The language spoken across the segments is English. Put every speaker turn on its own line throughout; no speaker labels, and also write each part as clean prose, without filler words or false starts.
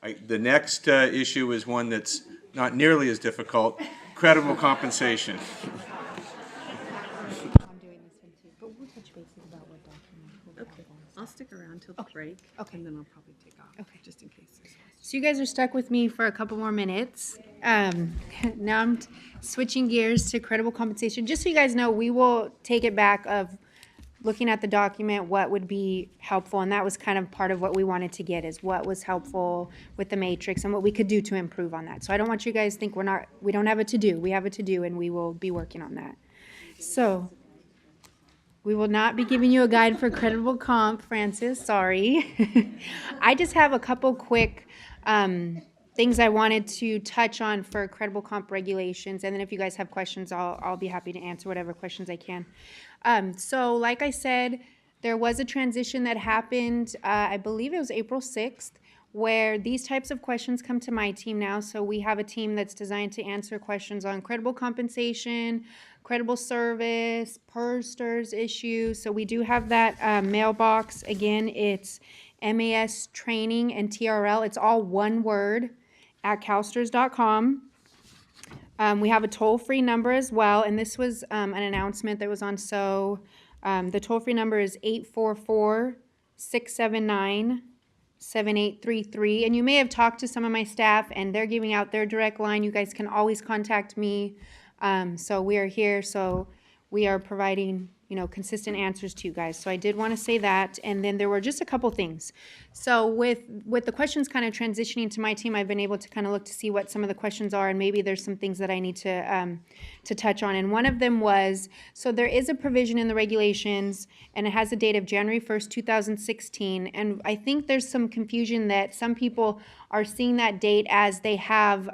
The next issue is one that's not nearly as difficult, credible compensation.
I'm doing this one too, but we'll touch bases about what document.
Okay, I'll stick around till the break,
Okay.
and then I'll probably take off,
Okay.
just in case there's questions.
So you guys are stuck with me for a couple more minutes. Now I'm switching gears to credible compensation. Just so you guys know, we will take it back of looking at the document, what would be helpful, and that was kind of part of what we wanted to get, is what was helpful with the matrix and what we could do to improve on that. So I don't want you guys to think we don't have a to-do. We have a to-do, and we will be working on that. So we will not be giving you a guide for credible comp, Francis, sorry. I just have a couple quick things I wanted to touch on for credible comp regulations, and then if you guys have questions, I'll be happy to answer whatever questions I can. So like I said, there was a transition that happened, I believe it was April 6th, where these types of questions come to my team now. So we have a team that's designed to answer questions on credible compensation, credible service, CalSTRS issues. So we do have that mailbox. Again, it's MAS training and TRL. It's all one word at calstrs.com. We have a toll-free number as well, and this was an announcement that was on the toll-free number is 844-679-7833, and you may have talked to some of my staff, and they're giving out their direct line. You guys can always contact me. So we are here, so we are providing, consistent answers to you guys. So I did want to say that, and then there were just a couple things. So with the questions kind of transitioning to my team, I've been able to kind of look to see what some of the questions are, and maybe there's some things that I need to touch on. And one of them was, so there is a provision in the regulations, and it has a date of January 1st, 2016, and I think there's some confusion that some people are seeing that date as they have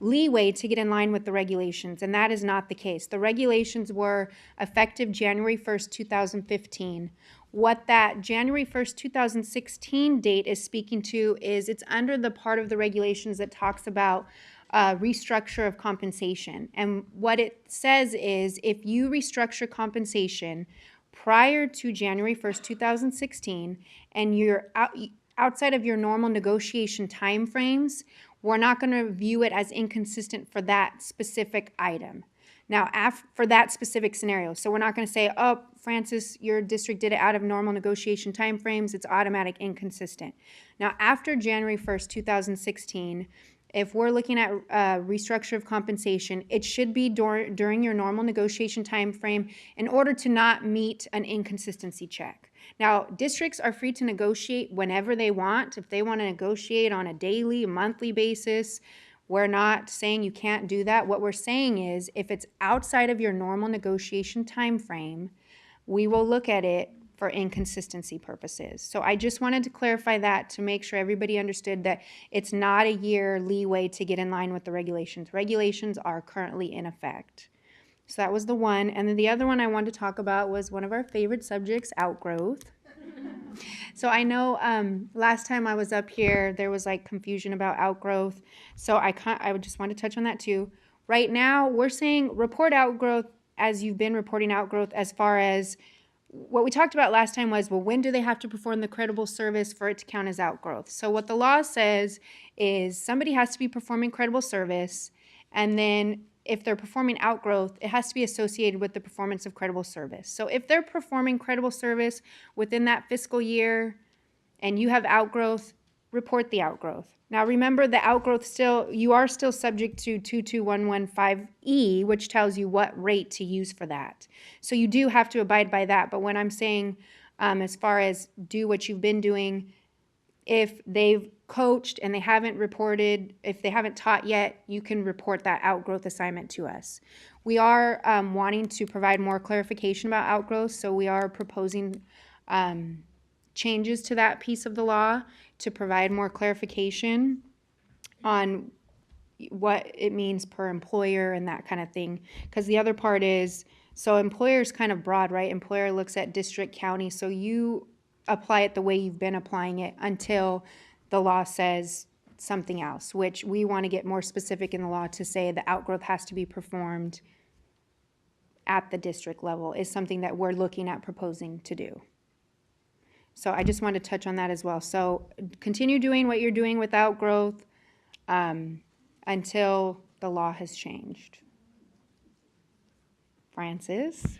leeway to get in line with the regulations, and that is not the case. The regulations were effective January 1st, 2015. What that January 1st, 2016 date is speaking to is it's under the part of the regulations that talks about restructure of compensation. And what it says is if you restructure compensation prior to January 1st, 2016, and you're outside of your normal negotiation timeframes, we're not going to view it as inconsistent for that specific item. Now, for that specific scenario. So we're not going to say, oh, Francis, your district did it out of normal negotiation timeframes. It's automatic inconsistent. Now, after January 1st, 2016, if we're looking at restructure of compensation, it should be during your normal negotiation timeframe in order to not meet an inconsistency check. Now, districts are free to negotiate whenever they want. If they want to negotiate on a daily, monthly basis, we're not saying you can't do that. What we're saying is if it's outside of your normal negotiation time frame, we will look at it for inconsistency purposes. So I just wanted to clarify that to make sure everybody understood that it's not a year leeway to get in line with the regulations. Regulations are currently in effect. So that was the one. And then the other one I wanted to talk about was one of our favorite subjects, outgrowth. So I know last time I was up here, there was like confusion about outgrowth. So I just want to touch on that too. Right now, we're saying report outgrowth as you've been reporting outgrowth as far as what we talked about last time was, well, when do they have to perform the credible service for it to count as outgrowth? So what the law says is somebody has to be performing credible service, and then if they're performing outgrowth, it has to be associated with the performance of credible service. So if they're performing credible service within that fiscal year and you have outgrowth, report the outgrowth. Now remember, the outgrowth you are still subject to 22115E, which tells you what rate to use for that. So you do have to abide by that. But when I'm saying as far as do what you've been doing, if they've coached and they haven't reported, if they haven't taught yet, you can report that outgrowth assignment to us. We are wanting to provide more clarification about outgrowth, so we are proposing changes to that piece of the law to provide more clarification on what it means per employer and that kind of thing. Because the other part is, so employer is kind of broad, right? Employer looks at district, county, so you apply it the way you've been applying it until the law says something else, which we want to get more specific in the law to say the outgrowth has to be performed at the district level is something that we're looking at proposing to do. So I just wanted to touch on that as well. So continue doing what you're doing with outgrowth until the law has changed. Francis?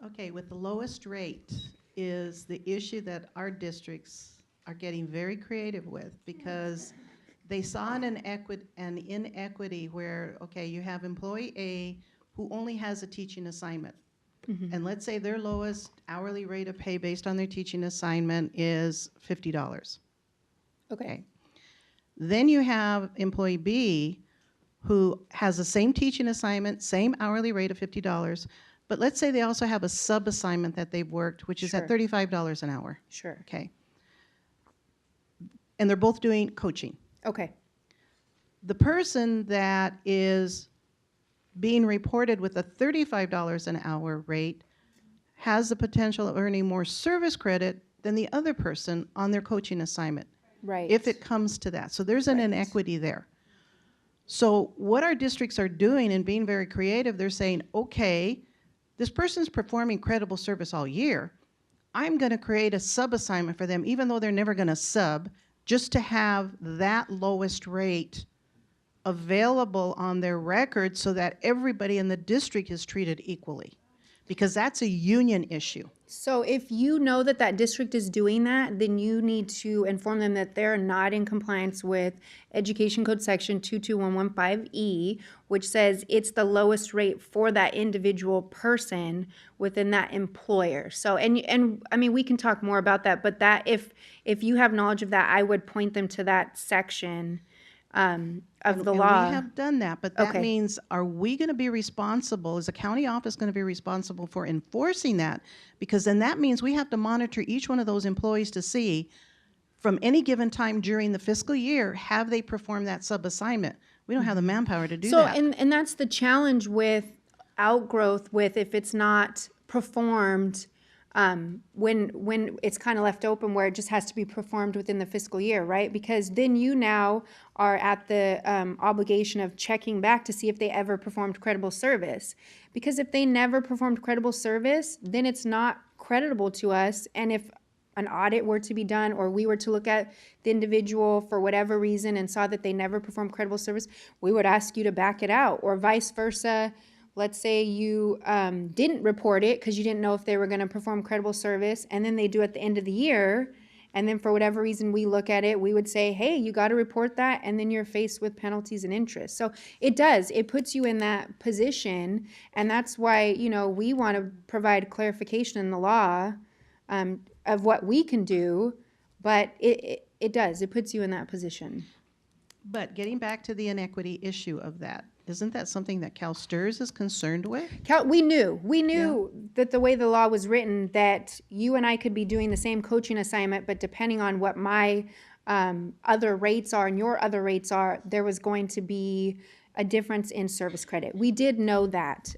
Okay, with the lowest rate is the issue that our districts are getting very creative with, because they saw an inequity where, okay, you have employee A who only has a teaching assignment. And let's say their lowest hourly rate of pay based on their teaching assignment is $50. Okay. Then you have employee B who has the same teaching assignment, same hourly rate of $50, but let's say they also have a sub-assignment that they've worked, which is at
Sure.
$35 an hour.
Sure.
Okay. And they're both doing coaching.
Okay.
The person that is being reported with a $35 an hour rate has the potential of earning more service credit than the other person on their coaching assignment,
Right.
if it comes to that. So there's an
Right.
inequity there. So what our districts are doing and being very creative, they're saying, okay, this person's performing credible service all year. I'm going to create a sub-assignment for them, even though they're never going to sub, just to have that lowest rate available on their record so that everybody in the district is treated equally, because that's a union issue.
So if you know that that district is doing that, then you need to inform them that they're not in compliance with Education Code Section 22115E, which says it's the lowest rate for that individual person within that employer. So, and I mean, we can talk more about that, but that if you have knowledge of that, I would point them to that section of the
And
law.
we have done that, but that
Okay.
means, are we going to be responsible, is the county office going to be responsible for enforcing that? Because then that means we have to monitor each one of those employees to see, from any given time during the fiscal year, have they performed that sub-assignment? We don't have the manpower to do
So,
that.
and that's the challenge with outgrowth, with if it's not performed, when it's kind of left open where it just has to be performed within the fiscal year, right? Because then you now are at the obligation of checking back to see if they ever performed credible service. Because if they never performed credible service, then it's not creditable to us. And if an audit were to be done, or we were to look at the individual for whatever reason and saw that they never performed credible service, we would ask you to back it out, or vice versa. Let's say you didn't report it because you didn't know if they were going to perform credible service, and then they do at the end of the year, and then for whatever reason we look at it, we would say, hey, you got to report that, and then you're faced with penalties and interest. So it puts you in that position, and that's why, we want to provide clarification in the law of what we can do, but it puts you in that position.
But getting back to the inequity issue of that, isn't that something that CalSTRS is concerned with?
We knew that the way the law was written, that you and I could be doing the same coaching assignment, but depending on what my other rates are and your other rates are, there was going to be a difference in service credit. We did know that.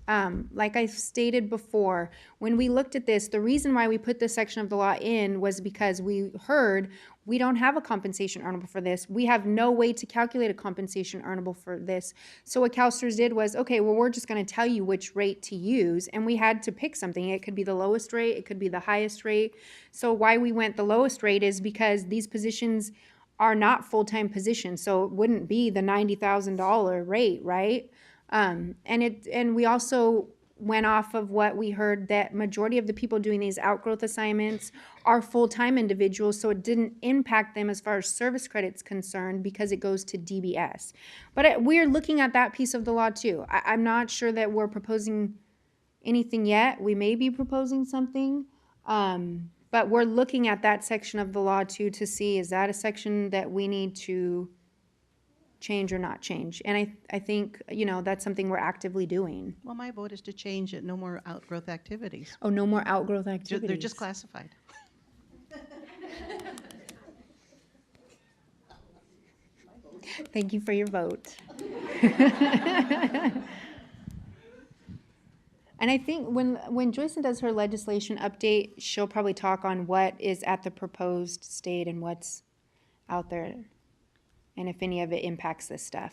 Like I stated before, when we looked at this, the reason why we put this section of the law in was because we heard we don't have a compensation earnable for this. We have no way to calculate a compensation earnable for this. So what CalSTRS did was, okay, well, we're just going to tell you which rate to use, and we had to pick something. It could be the lowest rate, it could be the highest rate. So why we went the lowest rate is because these positions are not full-time positions, so it wouldn't be the $90,000 rate, right? And we also went off of what we heard, that majority of the people doing these outgrowth assignments are full-time individuals, so it didn't impact them as far as service credit's concerned because it goes to DBS. But we're looking at that piece of the law too. I'm not sure that we're proposing anything yet. We may be proposing something, but we're looking at that section of the law too to see, is that a section that we need to change or not change? And I think, that's something we're actively doing.
Well, my vote is to change it, no more outgrowth activities.
Oh, no more outgrowth activities.
They're just classified.
Thank you for your vote. And I think when Joycelyn does her legislation update, she'll probably talk on what is at the proposed state and what's out there, and if any of it impacts this stuff.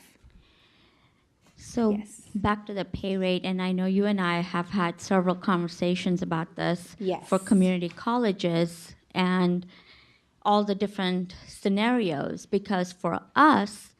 So
Yes.
back to the pay rate, and I know you and I have had several conversations about this
Yes.
for community colleges and all the different scenarios, because for us,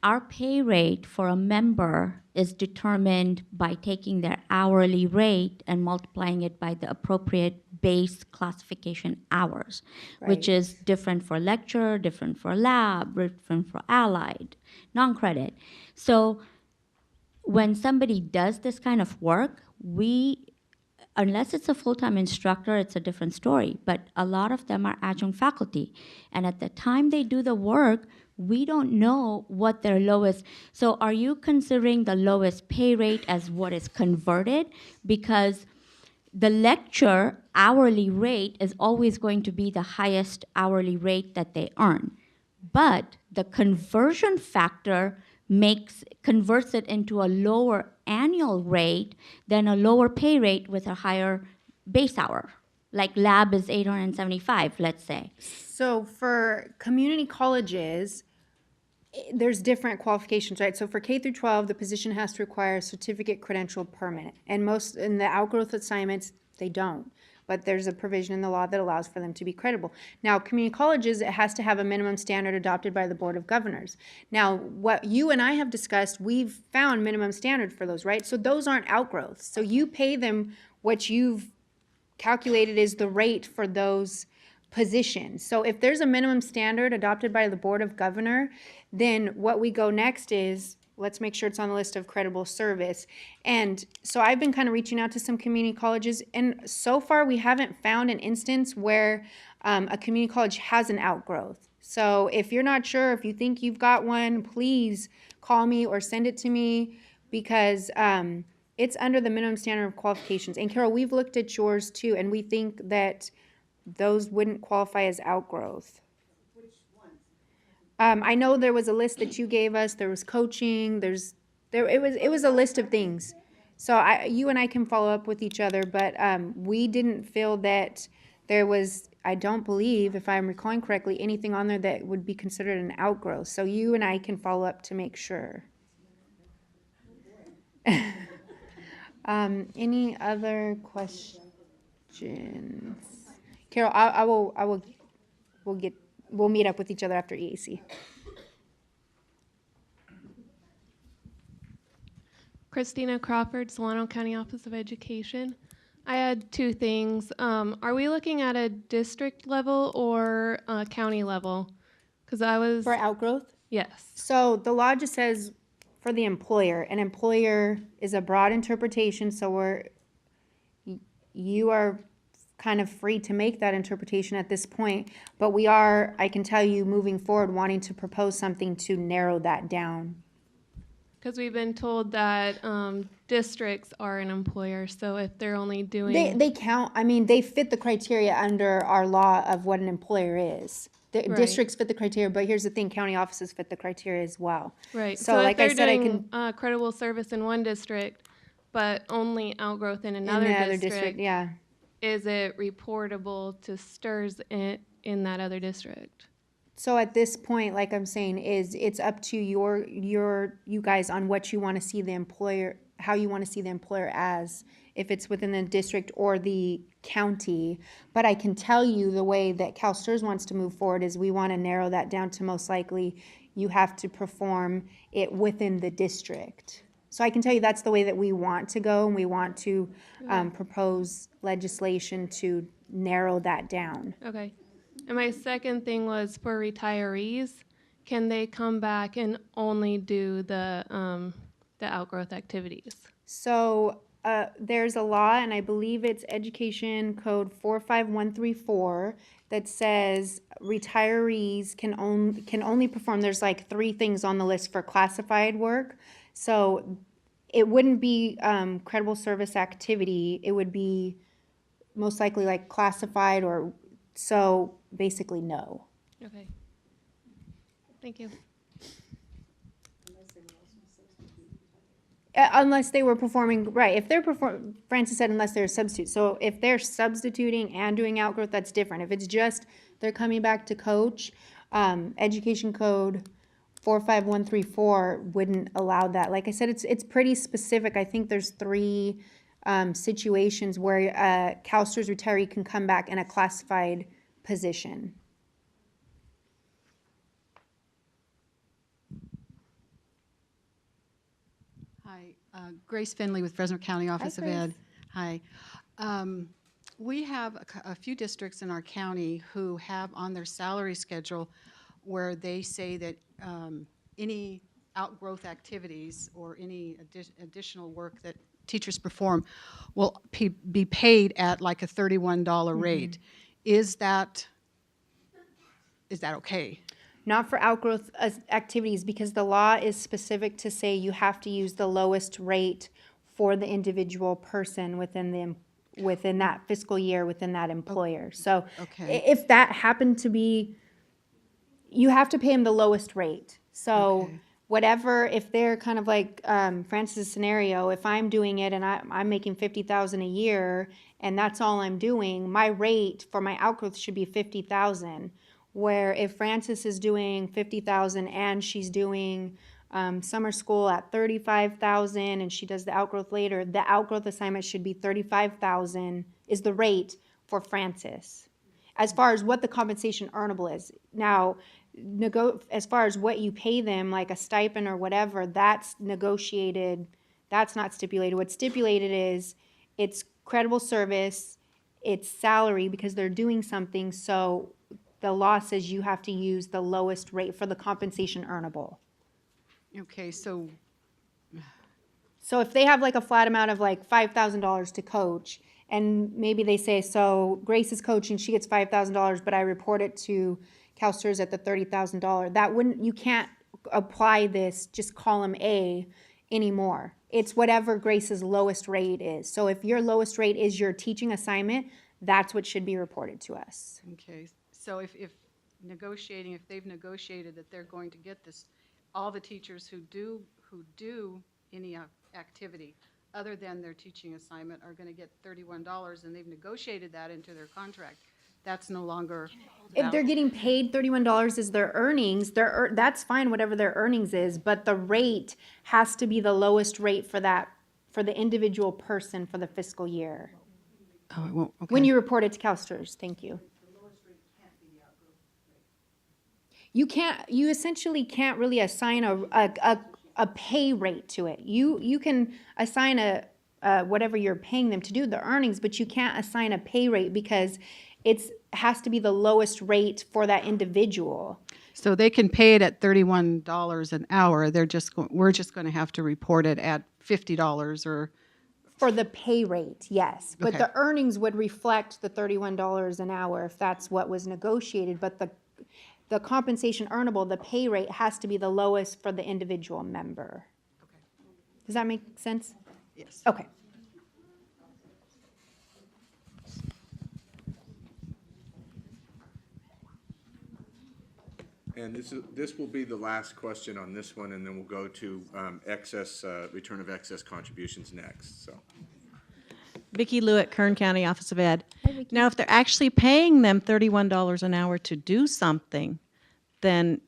our pay rate for a member is determined by taking their hourly rate and multiplying it by the appropriate base classification hours, which
Right.
is different for lecturer, different for lab, different for allied, non-credit. So when somebody does this kind of work, unless it's a full-time instructor, it's a different story. But a lot of them are adjunct faculty. And at the time they do the work, we don't know what their lowest. So are you considering the lowest pay rate as what is converted? Because the lecture hourly rate is always going to be the highest hourly rate that they earn. But the conversion factor converts it into a lower annual rate than a lower pay rate with a higher base hour. Like lab is 875, let's say.
So for community colleges, there's different qualifications, right? So for K through 12, the position has to require a certificate, credential, permanent. And most in the outgrowth assignments, they don't. But there's a provision in the law that allows for them to be credible. Now, community colleges, it has to have a minimum standard adopted by the Board of Governors. Now, what you and I have discussed, we've found minimum standard for those, right? So those aren't outgrowths. So you pay them what you've calculated is the rate for those positions. So if there's a minimum standard adopted by the Board of Governor, then what we go next is, let's make sure it's on the list of credible service. And so I've been kind of reaching out to some community colleges, and so far we haven't found an instance where a community college has an outgrowth. So if you're not sure, if you think you've got one, please call me or send it to me, because it's under the minimum standard of qualifications. And Carol, we've looked at yours too, and we think that those wouldn't qualify as outgrowth. I know there was a list that you gave us. There was coaching. It was a list of things. So you and I can follow up with each other, but we didn't feel that there was, I don't believe, if I'm recalling correctly, anything on there that would be considered an outgrowth. So you and I can follow up to make sure. Any other questions? Carol, we'll meet up with each other after EAC.
Christina Crawford, Solano County Office of Education. I had two things. Are we looking at a district level or a county level? Because I was...
For outgrowth?
Yes.
So the law just says for the employer. An employer is a broad interpretation, so you are kind of free to make that interpretation at this point, but we are, I can tell you, moving forward, wanting to propose something to narrow that down.
Because we've been told that districts are an employer, so if they're only doing...
They count, I mean, they fit the criteria under our law of what an employer is. The
Right.
districts fit the criteria, but here's the thing, county offices fit the criteria as well.
Right.
So like I
if
said,
they're
I
doing
can,
credible service in one district, but only outgrowth in another
in the other
district,
yeah.
is it reportable to STRS in that other district?
So at this point, like I'm saying, it's up to you guys on what you want to see the employer, how you want to see the employer as, if it's within the district or the county. But I can tell you the way that CalSTRS wants to move forward is we want to narrow that down to most likely you have to perform it within the district. So I can tell you that's the way that we want to go, and we want to propose legislation to narrow that down.
Okay. And my second thing was for retirees, can they come back and only do the outgrowth activities?
So there's a law, and I believe it's Education Code 45134, that says retirees can only perform, there's like 3 things on the list for classified work. So it wouldn't be credible service activity. It would be most likely like classified, or so basically no.
Okay. Thank you.
Unless they were performing, right, if they're Francis said unless they're a substitute. So if they're substituting and doing outgrowth, that's different. If it's just they're coming back to coach, Education Code 45134 wouldn't allow that. Like I said, it's pretty specific. I think there's 3 situations where a CalSTRS retiree can come back in a classified position.
Hi, Grace Finley with Fresno County Office of
Grace.
Ed. Hi. We have a few districts in our county who have on their salary schedule where they say that any outgrowth activities or any additional work that teachers perform will be paid at like a $31 rate. Is that okay?
Not for outgrowth activities, because the law is specific to say you have to use the lowest rate for the individual person within that fiscal year, within that employer. So
Okay.
if that happened to be, you have to pay them the lowest rate. So
Okay.
whatever, if they're kind of like Francis' scenario, if I'm doing it and I'm making $50,000 a year and that's all I'm doing, my rate for my outgrowth should be $50,000. Where if Francis is doing $50,000 and she's doing summer school at $35,000 and she does the outgrowth later, the outgrowth assignment should be $35,000 is the rate for Francis. As far as what the compensation earnable is. Now, as far as what you pay them, like a stipend or whatever, that's negotiated, that's not stipulated. What's stipulated is it's credible service, it's salary because they're doing something, so the law says you have to use the lowest rate for the compensation earnable.
Okay, so,
So if they have like a flat amount of like $5,000 to coach, and maybe they say, so Grace is coaching, she gets $5,000, but I report it to CalSTRS at the $30,000. That wouldn't, you can't apply this just column A anymore. It's whatever Grace's lowest rate is. So if your lowest rate is your teaching assignment, that's what should be reported to us.
okay, so if they've negotiated that they're going to get this, all the teachers who do any activity other than their teaching assignment are going to get $31, and they've negotiated that into their contract. That's no longer
If they're getting paid $31 is their earnings, that's fine, whatever their earnings is, but the rate has to be the lowest rate for the individual person for the fiscal year.
Oh, it won't, okay.
When you report it to CalSTRS, thank you. You essentially can't really assign a pay rate to it. You can assign whatever you're paying them to do, the earnings, but you can't assign a pay rate because it has to be the lowest rate for that individual.
So they can pay it at $31 an hour. We're just going to have to report it at $50 or.
For the pay rate, yes. But
Okay.
the earnings would reflect the $31 an hour if that's what was negotiated. But the compensation earnable, the pay rate has to be the lowest for the individual member.
Okay.
Does that make sense?
Yes.
Okay.
And this will be the last question on this one, and then we'll go to return of excess contributions next, so.
Vicki Lewitt, Kern County Office of Ed. Now, if they're actually paying them $31 an hour to do something, then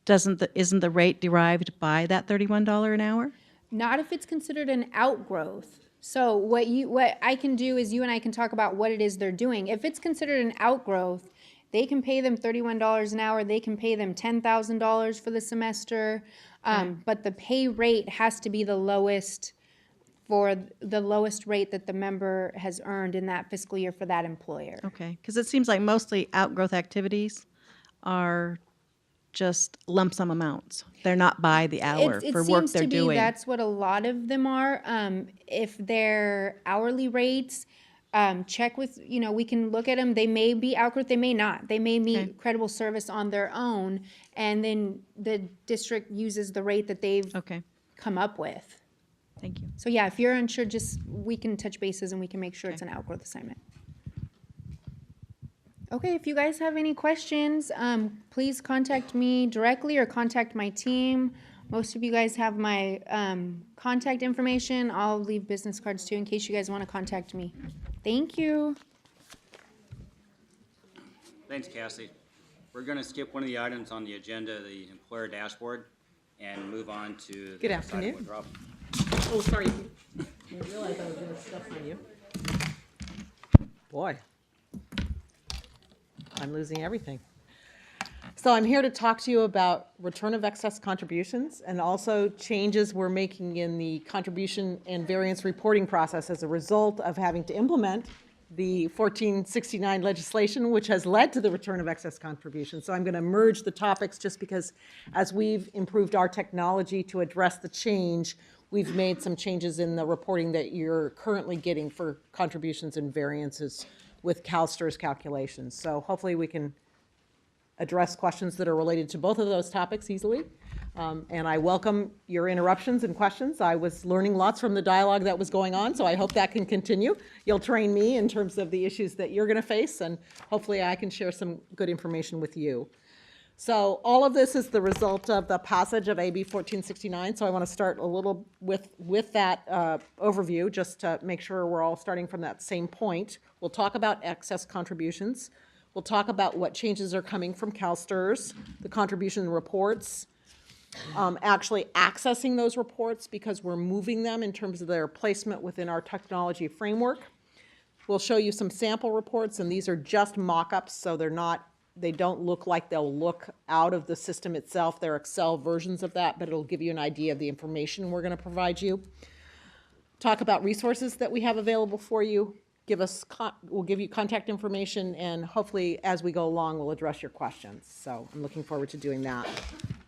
isn't the rate derived by that $31 an hour?
Not if it's considered an outgrowth. So what I can do is you and I can talk about what it is they're doing. If it's considered an outgrowth, they can pay them $31 an hour. They can pay them $10,000 for the semester. But the pay rate has to be the lowest for the lowest rate that the member has earned in that fiscal year for that employer.
Okay, because it seems like mostly outgrowth activities are just lump sum amounts. They're not by the hour
It
for work
seems
they're
to be
doing.
that's what a lot of them are. If they're hourly rates, check with, we can look at them. They may be outgrowth, they may not. They may meet
Okay.
credible service on their own, and then the district uses the rate that they've
Okay,
come up with.
thank you.
So yeah, if you're unsure, we can touch bases and we can make sure it's
Okay.
an outgrowth assignment. Okay, if you guys have any questions, please contact me directly or contact my team. Most of you guys have my contact information. I'll leave business cards too in case you guys want to contact me. Thank you.
Thanks, Cassie. We're going to skip one of the items on the agenda, the employer dashboard. and move on to the
Good
next item
afternoon.
with Rob.
Oh, sorry. Didn't realize I was gonna step on you. Boy. I'm losing everything. So I'm here to talk to you about return of excess contributions and also changes we're making in the contribution and variance reporting process as a result of having to implement the 1469 legislation, which has led to the return of excess contributions. So I'm going to merge the topics just because as we've improved our technology to address the change, we've made some changes in the reporting that you're currently getting for contributions and variances with CalSTRS calculations. So hopefully we can address questions that are related to both of those topics easily. And I welcome your interruptions and questions. I was learning lots from the dialogue that was going on, so I hope that can continue. You'll train me in terms of the issues that you're going to face, and hopefully I can share some good information with you. So all of this is the result of the passage of AB 1469, so I want to start a little with that overview, just to make sure we're all starting from that same point. We'll talk about excess contributions. We'll talk about what changes are coming from CalSTRS, the contribution reports, actually accessing those reports because we're moving them in terms of their placement within our technology framework. We'll show you some sample reports, and these are just mock-ups, so they don't look like they'll look out of the system itself. They're Excel versions of that, but it'll give you an idea of the information we're going to provide you. Talk about resources that we have available for you. We'll give you contact information, and hopefully as we go along we'll address your questions. So I'm looking forward to doing that.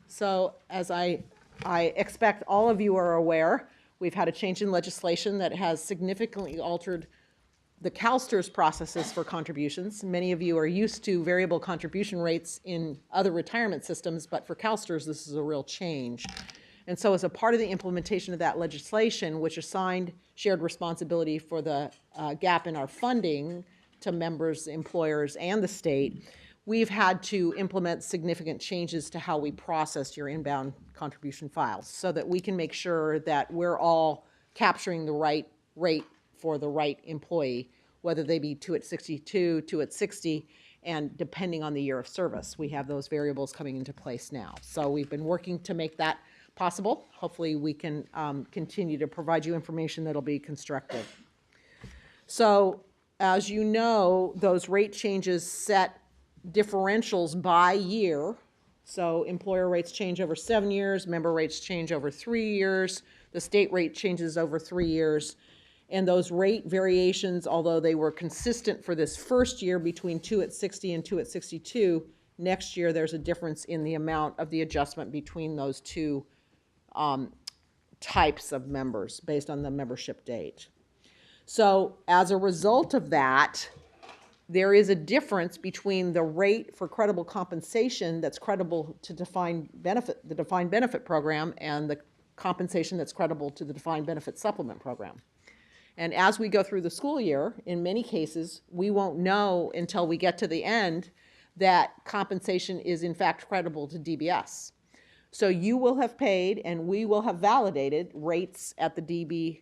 So as I expect all of you are aware, we've had a change in legislation that has significantly altered the CalSTRS processes for contributions. Many of you are used to variable contribution rates in other retirement systems, but for CalSTRS this is a real change. And so as a part of the implementation of that legislation, which assigned shared responsibility for the gap in our funding to members, employers, and the state, we've had to implement significant changes to how we process your inbound contribution files so that we can make sure that we're all capturing the right rate for the right employee, whether they be 2 at 62, 2 at 60, and depending on the year of service. We have those variables coming into place now. So we've been working to make that possible. Hopefully we can continue to provide you information that'll be constructive. So as you know, those rate changes set differentials by year. So employer rates change over 7 years, member rates change over 3 years, the state rate changes over 3 years. And those rate variations, although they were consistent for this first year between 2 at 60 and 2 at 62, next year there's a difference in the amount of the adjustment between those two types of members based on the membership date. So as a result of that, there is a difference between the rate for credible compensation that's credible to the defined benefit program and the compensation that's credible to the defined benefit supplement program. And as we go through the school year, in many cases, we won't know until we get to the end that compensation is in fact credible to DBS. So you will have paid and we will have validated rates at the DB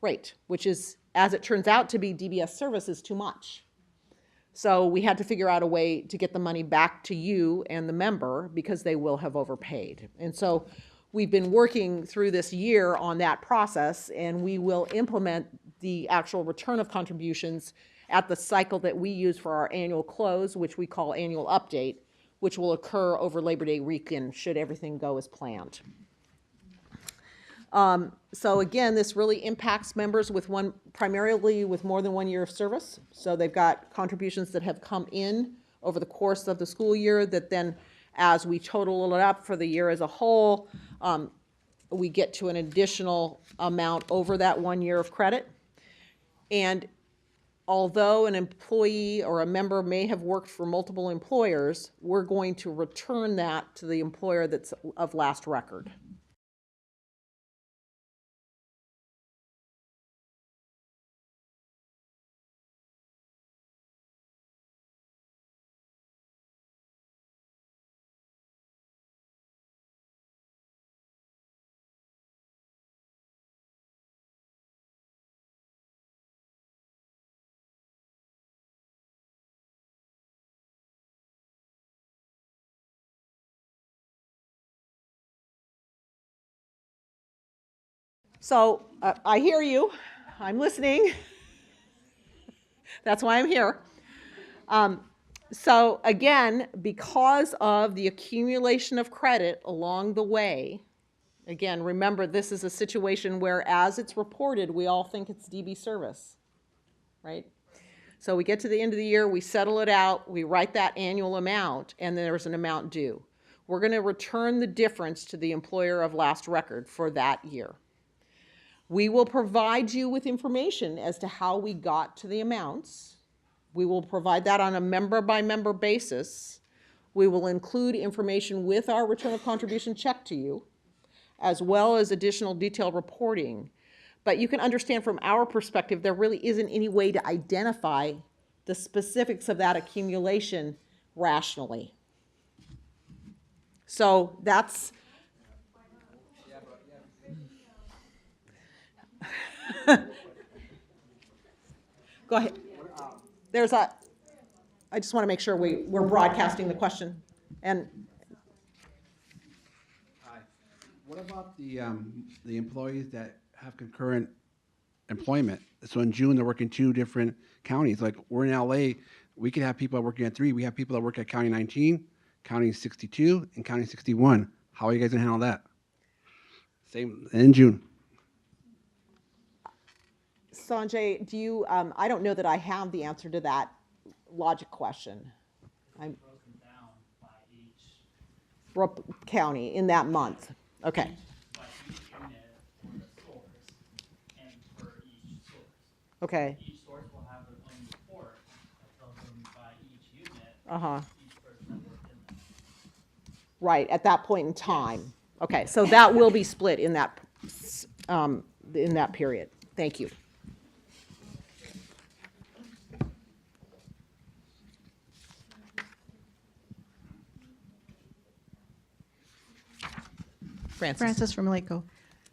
rate, which is, as it turns out to be, DBS service is too much. So we had to figure out a way to get the money back to you and the member because they will have overpaid. And so we've been working through this year on that process, and we will implement the actual return of contributions at the cycle that we use for our annual close, which we call annual update, which will occur over Labor Day weekend should everything go as planned. So again, this really impacts members with primarily with more than 1 year of service. So they've got contributions that have come in over the course of the school year that then, as we total it up for the year as a whole, we get to an additional amount over that 1 year of credit. And although an employee or a member may have worked for multiple employers, we're going to return that to the employer that's of last record. So I hear you. I'm listening. That's why I'm here. So again, because of the accumulation of credit along the way, again, remember, this is a situation where as it's reported, we all think it's DB service, right? So we get to the end of the year, we settle it out, we write that annual amount, and there's an amount due. We're going to return the difference to the employer of last record for that year. We will provide you with information as to how we got to the amounts. We will provide that on a member-by-member basis. We will include information with our return of contribution check to you, as well as additional detailed reporting. But you can understand from our perspective, there really isn't any way to identify the specifics of that accumulation rationally. So that's... Go ahead. There's a, I just want to make sure we're broadcasting the question. And
Hi. What about the employees that have concurrent employment? So in June, they're working 2 different counties. Like, we're in LA, we could have people working at 3. We have people that work at County 19, County 62, and County 61. How are you guys gonna handle that? Same in June.
Sanjay, do you, I don't know that I have the answer to that logic question. I'm
Broken down by each
county in that month. Okay.
by each unit for the stores and for each source.
Okay.
Each source will have their own report that tells them by each unit,
Uh-huh.
each person that worked in them.
Right, at that point in time. Okay, so that will be split in that period. Thank you.
Francis from Lakeco.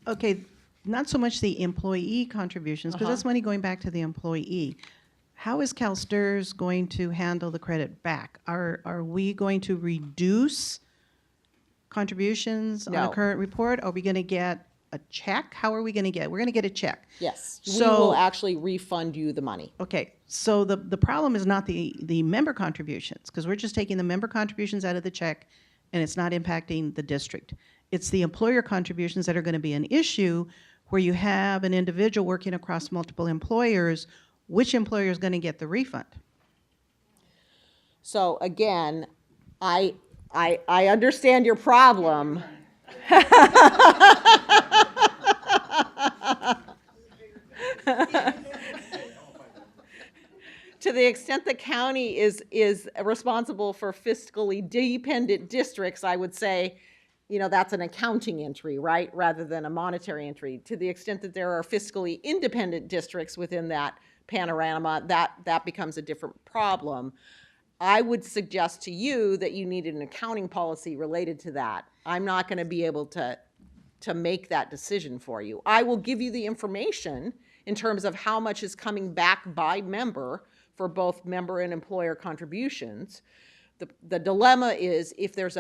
Okay, not so much the employee contributions, because that's money going back to the employee. How is CalSTRS going to handle the credit back? Are we going to reduce contributions on
No.
a current report? Are we going to get a check? How are we going to get? We're going to get a check.
Yes, we
So-
will actually refund you the money.
Okay, so the problem is not the member contributions, because we're just taking the member contributions out of the check, and it's not impacting the district. It's the employer contributions that are going to be an issue, where you have an individual working across multiple employers. Which employer is going to get the refund?
So again, I understand your problem. To the extent the county is responsible for fiscally dependent districts, I would say, you know, that's an accounting entry, right, rather than a monetary entry. To the extent that there are fiscally independent districts within that panorama, that becomes a different problem. I would suggest to you that you need an accounting policy related to that. I'm not going to be able to make that decision for you. I will give you the information in terms of how much is coming back by member for both member and employer contributions. The dilemma is if there's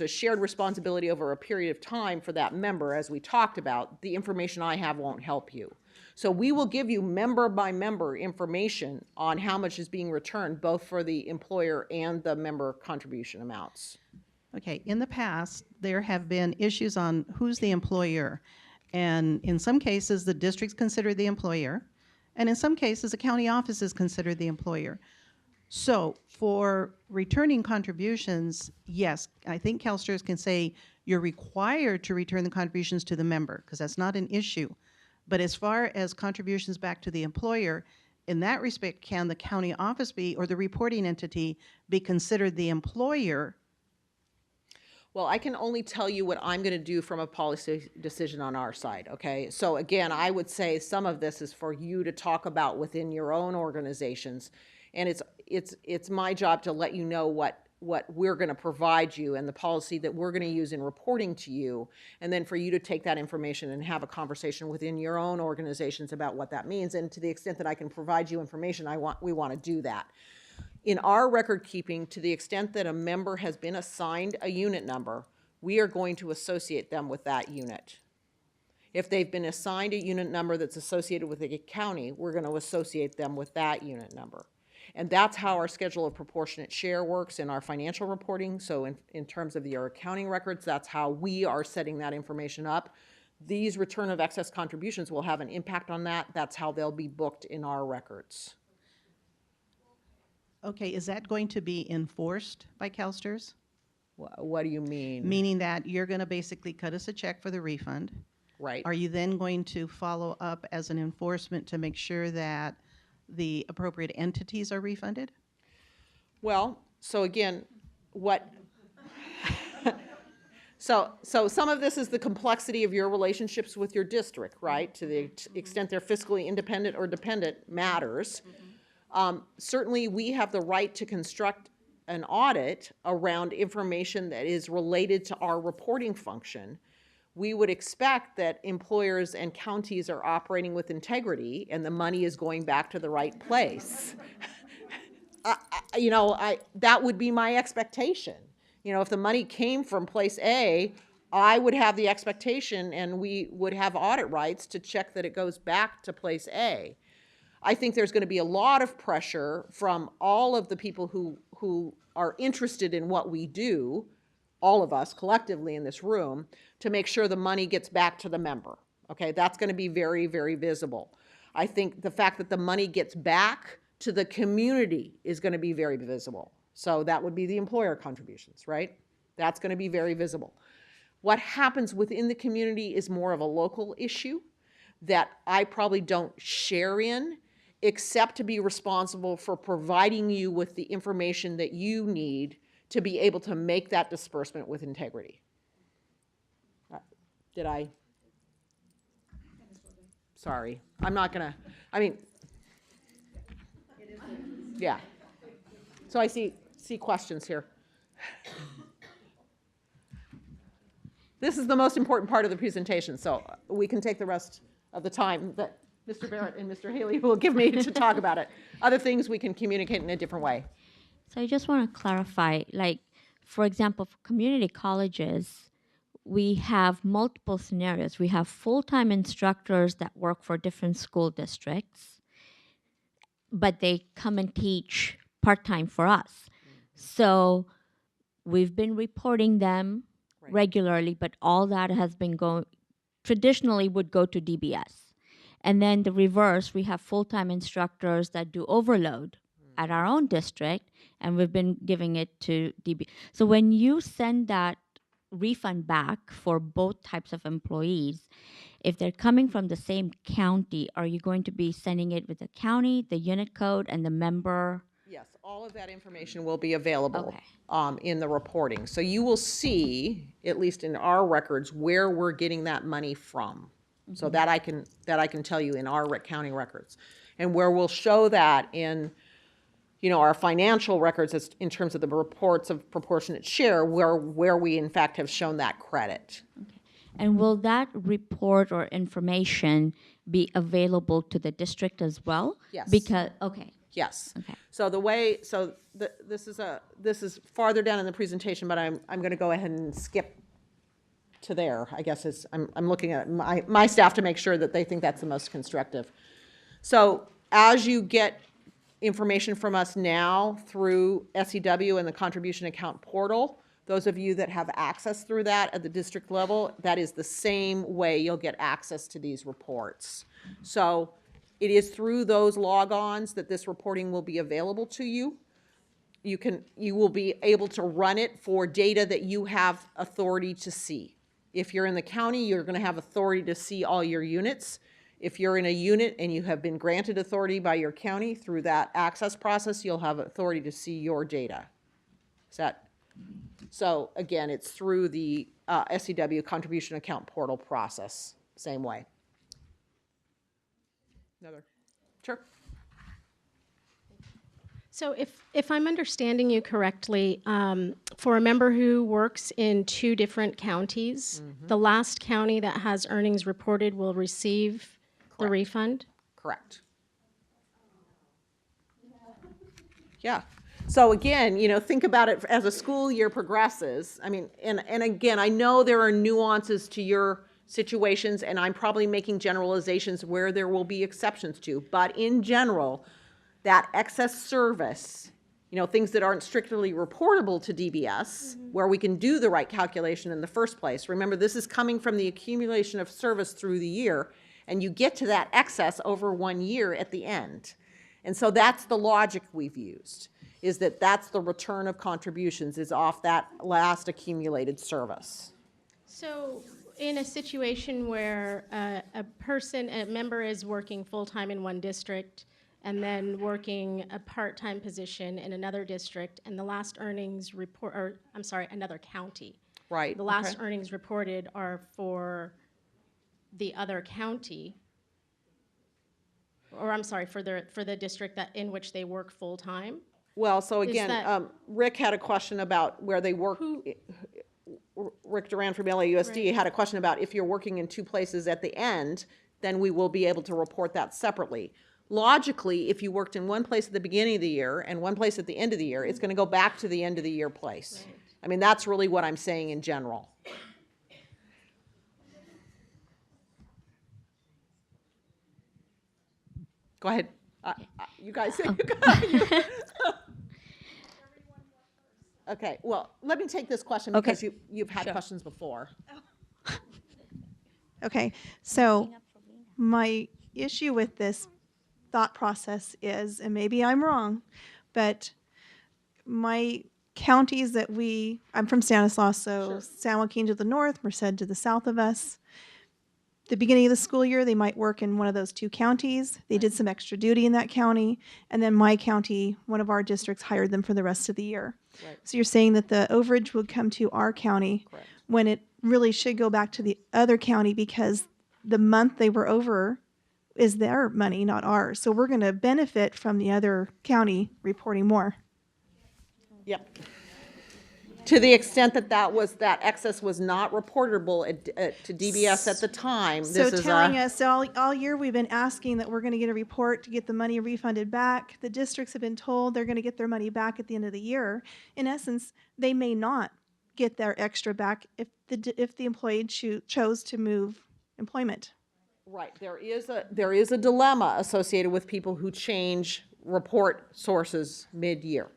a shared responsibility over a period of time for that member, as we talked about, the information I have won't help you. So we will give you member by member information on how much is being returned, both for the employer and the member contribution amounts.
Okay, in the past, there have been issues on who's the employer. And in some cases, the district's considered the employer. And in some cases, the county office is considered the employer. So for returning contributions, yes, I think CalSTRS can say you're required to return the contributions to the member, because that's not an issue. But as far as contributions back to the employer, in that respect, can the county office be, or the reporting entity, be considered the employer?
Well, I can only tell you what I'm going to do from a policy decision on our side, okay? So again, I would say some of this is for you to talk about within your own organizations. And it's my job to let you know what we're going to provide you and the policy that we're going to use in reporting to you, and then for you to take that information and have a conversation within your own organizations about what that means. And to the extent that I can provide you information, we want to do that. In our record keeping, to the extent that a member has been assigned a unit number, we are going to associate them with that unit. If they've been assigned a unit number that's associated with a county, we're going to associate them with that unit number. And that's how our schedule of proportionate share works in our financial reporting. So in terms of your accounting records, that's how we are setting that information up. These return of excess contributions will have an impact on that. That's how they'll be booked in our records.
Okay, is that going to be enforced by CalSTRS?
What do you mean?
Meaning that you're going to basically cut us a check for the refund.
Right.
Are you then going to follow up as an enforcement to make sure that the appropriate entities are refunded?
Well, so again, so some of this is the complexity of your relationships with your district, right? To the extent they're fiscally independent or dependent matters. Certainly, we have the right to construct an audit around information that is related to our reporting function. We would expect that employers and counties are operating with integrity and the money is going back to the right place. That would be my expectation. If the money came from place A, I would have the expectation and we would have audit rights to check that it goes back to place A. I think there's going to be a lot of pressure from all of the people who are interested in what we do, all of us collectively in this room, to make sure the money gets back to the member. Okay, that's going to be very, very visible. I think the fact that the money gets back to the community is going to be very visible. So that would be the employer contributions, right? That's going to be very visible. What happens within the community is more of a local issue that I probably don't share in, except to be responsible for providing you with the information that you need to be able to make that disbursement with integrity. Did I? Sorry, I'm not gonna, yeah. So I see questions here. This is the most important part of the presentation, so we can take the rest of the time that Mr. Barrett and Mr. Haley will give me to talk about it. Other things we can communicate in a different way.
So I just want to clarify, like, for example, for community colleges, we have multiple scenarios. We have full-time instructors that work for different school districts, but they come and teach part-time for us. So we've been reporting them regularly, but all that has been going, traditionally would go to DBS. And then the reverse, we have full-time instructors that do overload at our own district, and we've been giving it to DB. So when you send that refund back for both types of employees, if they're coming from the same county, are you going to be sending it with the county, the unit code, and the member?
Yes, all of that information will be available
Okay.
in the reporting. So you will see, at least in our records, where we're getting that money from. So that I can tell you in our county records, and where we'll show that in, our financial records as in terms of the reports of proportionate share, where we in fact have shown that credit.
Okay. And will that report or information be available to the district as well?
Yes.
Okay.
Yes.
Okay.
So this is farther down in the presentation, but I'm going to go ahead and skip to there, I guess. I'm looking at my staff to make sure that they think that's the most constructive. So as you get information from us now through SEW and the contribution account portal, those of you that have access through that at the district level, that is the same way you'll get access to these reports. So it is through those logons that this reporting will be available to you. You will be able to run it for data that you have authority to see. If you're in the county, you're going to have authority to see all your units. If you're in a unit and you have been granted authority by your county through that access process, you'll have authority to see your data. So again, it's through the SEW contribution account portal process, same way. Another, sure.
So if I'm understanding you correctly, for a member who works in 2 different counties, the last county that has earnings reported will receive the refund?
Correct. Yeah. So again, think about it as a school year progresses. And again, I know there are nuances to your situations, and I'm probably making generalizations where there will be exceptions to, but in general, that excess service, things that aren't strictly reportable to DBS, where we can do the right calculation in the first place. Remember, this is coming from the accumulation of service through the year, and you get to that excess over 1 year at the end. And so that's the logic we've used, is that that's the return of contributions is off that last accumulated service.
So in a situation where a member is working full-time in one district and then working a part-time position in another district, and the last earnings report, or I'm sorry, another county.
Right.
The last earnings reported are for the other county, or I'm sorry, for the district in which they work full-time.
Well, so again,
that-
Rick had a question about where they work. Rick Duran from LAUSD had a question about if you're working in 2 places at the end, then we will be able to report that separately. Logically, if you worked in one place at the beginning of the year and one place at the end of the year, it's going to go back to the end of the year place. Right. I mean, that's really what I'm saying in general. Go ahead. You guys. Okay, well, let me take this question because you've had questions before.
Okay, so my issue with this thought process is, and maybe I'm wrong, but my counties that I'm from Stanislaus, so San Joaquin to the north, Merced to the south of us. The beginning of the school year, they might work in one of those 2 counties. They did some extra duty in that county, and then my county, one of our districts, hired them for the rest of the year. Right. So you're saying that the overage would come to our county when it really should go back to the other county because the month they were over is their money, not ours. So we're going to benefit from the other county reporting more.
Yep. To the extent that that excess was not reportable to DBS at the time.
So telling us all year we've been asking that we're going to get a report to get the money refunded back. The districts have been told they're going to get their money back at the end of the year. In essence, they may not get their extra back if the employee chose to move employment.
Right. There is a dilemma associated with people who change report sources mid-year.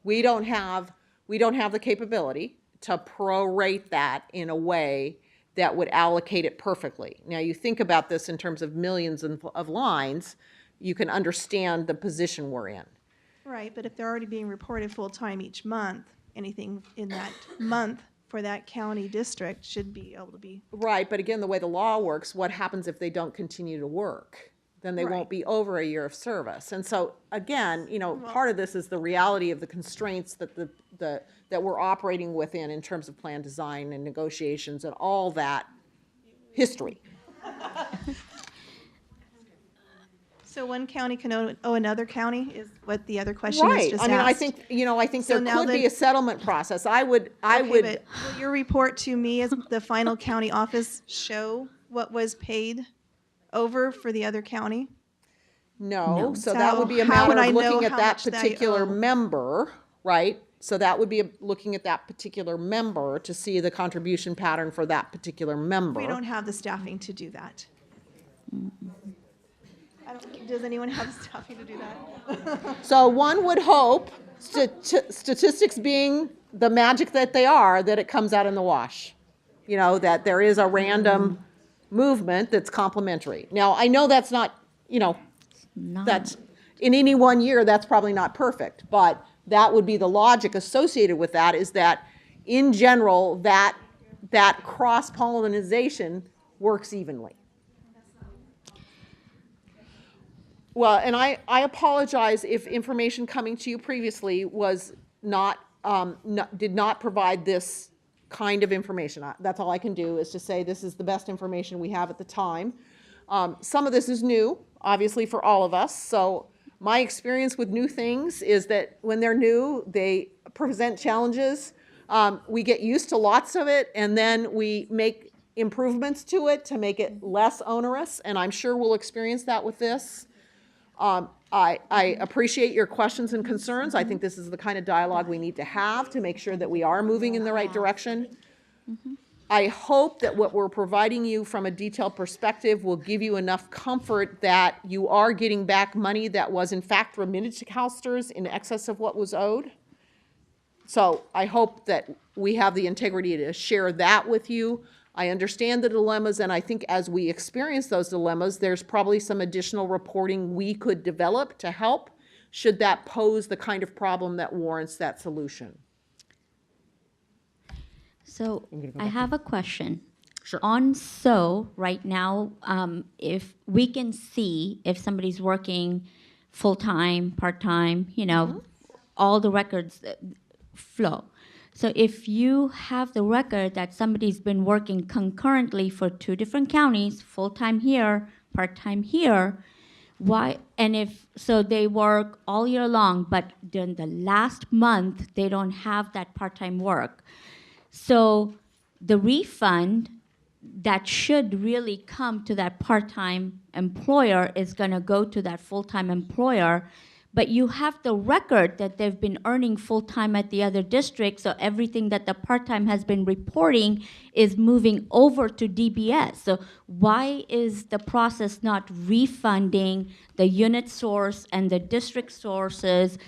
We don't have the capability to prorate that in a way that would allocate it perfectly. Now, you think about this in terms of millions of lines, you can understand the position we're in.
Right, but if they're already being reported full-time each month, anything in that month for that county district should be able to be.
Right, but again, the way the law works, what happens if they don't continue to work? Then they won't be over a year of service. And so, again, part of this is the reality of the constraints that that we're operating within in terms of plan design and negotiations and all that history.
So one county can owe another county is what the other question was just asked.
Right. I mean, I think so there could be a settlement process. I would.
But will your report to me as the final county office show what was paid over for the other county?
No. So that would be a matter of looking at that particular member, right? So that would be looking at that particular member to see the contribution pattern for that particular member.
We don't have the staffing to do that. Does anyone have the staffing to do that?
So one would hope, statistics being the magic that they are, that it comes out in the wash. That there is a random movement that's complementary. Now, I know that's not, that's in any 1 year, that's probably not perfect, but that would be the logic associated with that, is that in general, that cross-pollination works evenly. Well, and I apologize if information coming to you previously was did not provide this kind of information. That's all I can do is to say this is the best information we have at the time. Some of this is new, obviously, for all of us. So my experience with new things is that when they're new, they present challenges. We get used to lots of it, and then we make improvements to it to make it less onerous, and I'm sure we'll experience that with this. I appreciate your questions and concerns. I think this is the kind of dialogue we need to have to make sure that we are moving in the right direction. I hope that what we're providing you from a detailed perspective will give you enough comfort that you are getting back money that was in fact remitted to CalSTRS in excess of what was owed. So I hope that we have the integrity to share that with you. I understand the dilemmas, and I think as we experience those dilemmas, there's probably some additional reporting we could develop to help, should that pose the kind of problem that warrants that solution.
So I have a question.
Sure.
On right now, if we can see if somebody's working full-time, part-time, all the records flow. So if you have the record that somebody's been working concurrently for 2 different counties, full-time here, part-time here, why, and if, so they work all year long, but during the last month, they don't have that part-time work. So the refund that should really come to that part-time employer is going to go to that full-time employer, but you have the record that they've been earning full-time at the other district, so everything that the part-time has been reporting is moving over to DBS. So why is the process not refunding the unit source and the district sources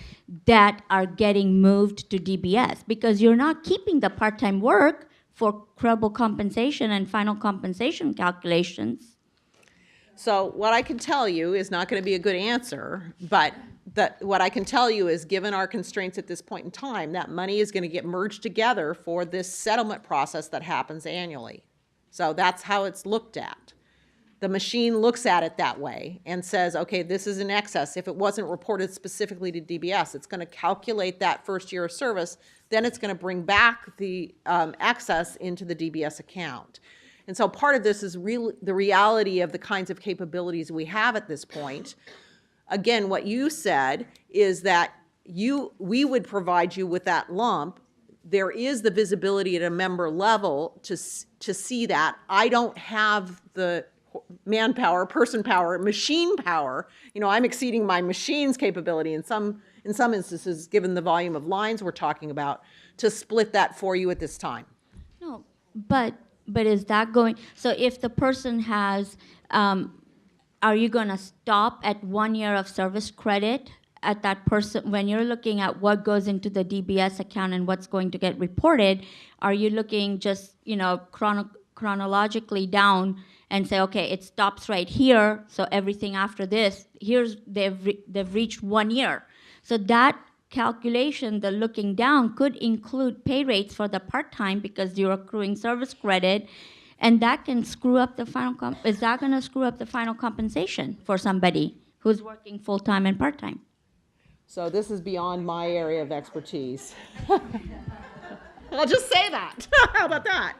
that are getting moved to DBS? Because you're not keeping the part-time work for credible compensation and final compensation calculations.
So what I can tell you is not going to be a good answer, but what I can tell you is, given our constraints at this point in time, that money is going to get merged together for this settlement process that happens annually. So that's how it's looked at. The machine looks at it that way and says, okay, this is in excess. If it wasn't reported specifically to DBS, it's going to calculate that first year of service. Then it's going to bring back the excess into the DBS account. And so part of this is the reality of the kinds of capabilities we have at this point. Again, what you said is that we would provide you with that lump. There is the visibility at a member level to see that. I don't have the manpower, person power, machine power. I'm exceeding my machine's capability in some instances, given the volume of lines we're talking about, to split that for you at this time.
No, but is that going, so if the person has, are you going to stop at 1 year of service credit at that person? When you're looking at what goes into the DBS account and what's going to get reported, are you looking just, chronologically down and say, okay, it stops right here, so everything after this, they've reached 1 year. So that calculation, the looking down, could include pay rates for the part-time because you're accruing service credit, and that can screw up the final, is that going to screw up the final compensation for somebody who's working full-time and part-time?
So this is beyond my area of expertise. I'll just say that. How about that?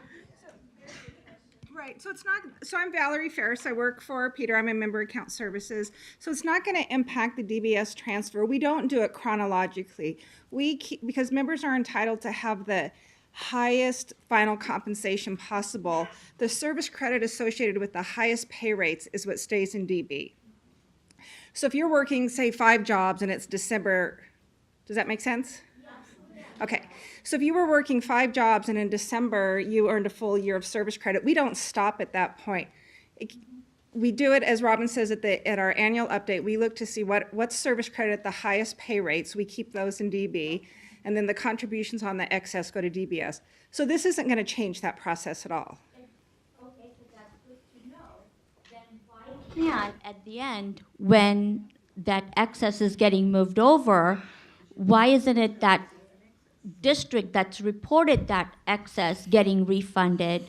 Right, so it's not, so I'm Valerie Ferris, I work for Peter, I'm a member of Account Services. So it's not gonna impact the DBS transfer. We don't do it chronologically. Because members are entitled to have the highest final compensation possible, the service credit associated with the highest pay rates is what stays in DB. So if you're working, say, 5 jobs and it's December, does that make sense? Okay, so if you were working 5 jobs and in December you earned a full year of service credit, we don't stop at that point. We do it, as Robin says, at our annual update. We look to see what's service credit at the highest pay rates. We keep those in DB, and then the contributions on the excess go to DBS. So this isn't going to change that process at all.
Okay, so that's good to know. Then why can't, at the end, when that excess is getting moved over, why isn't it that district that's reported that excess getting refunded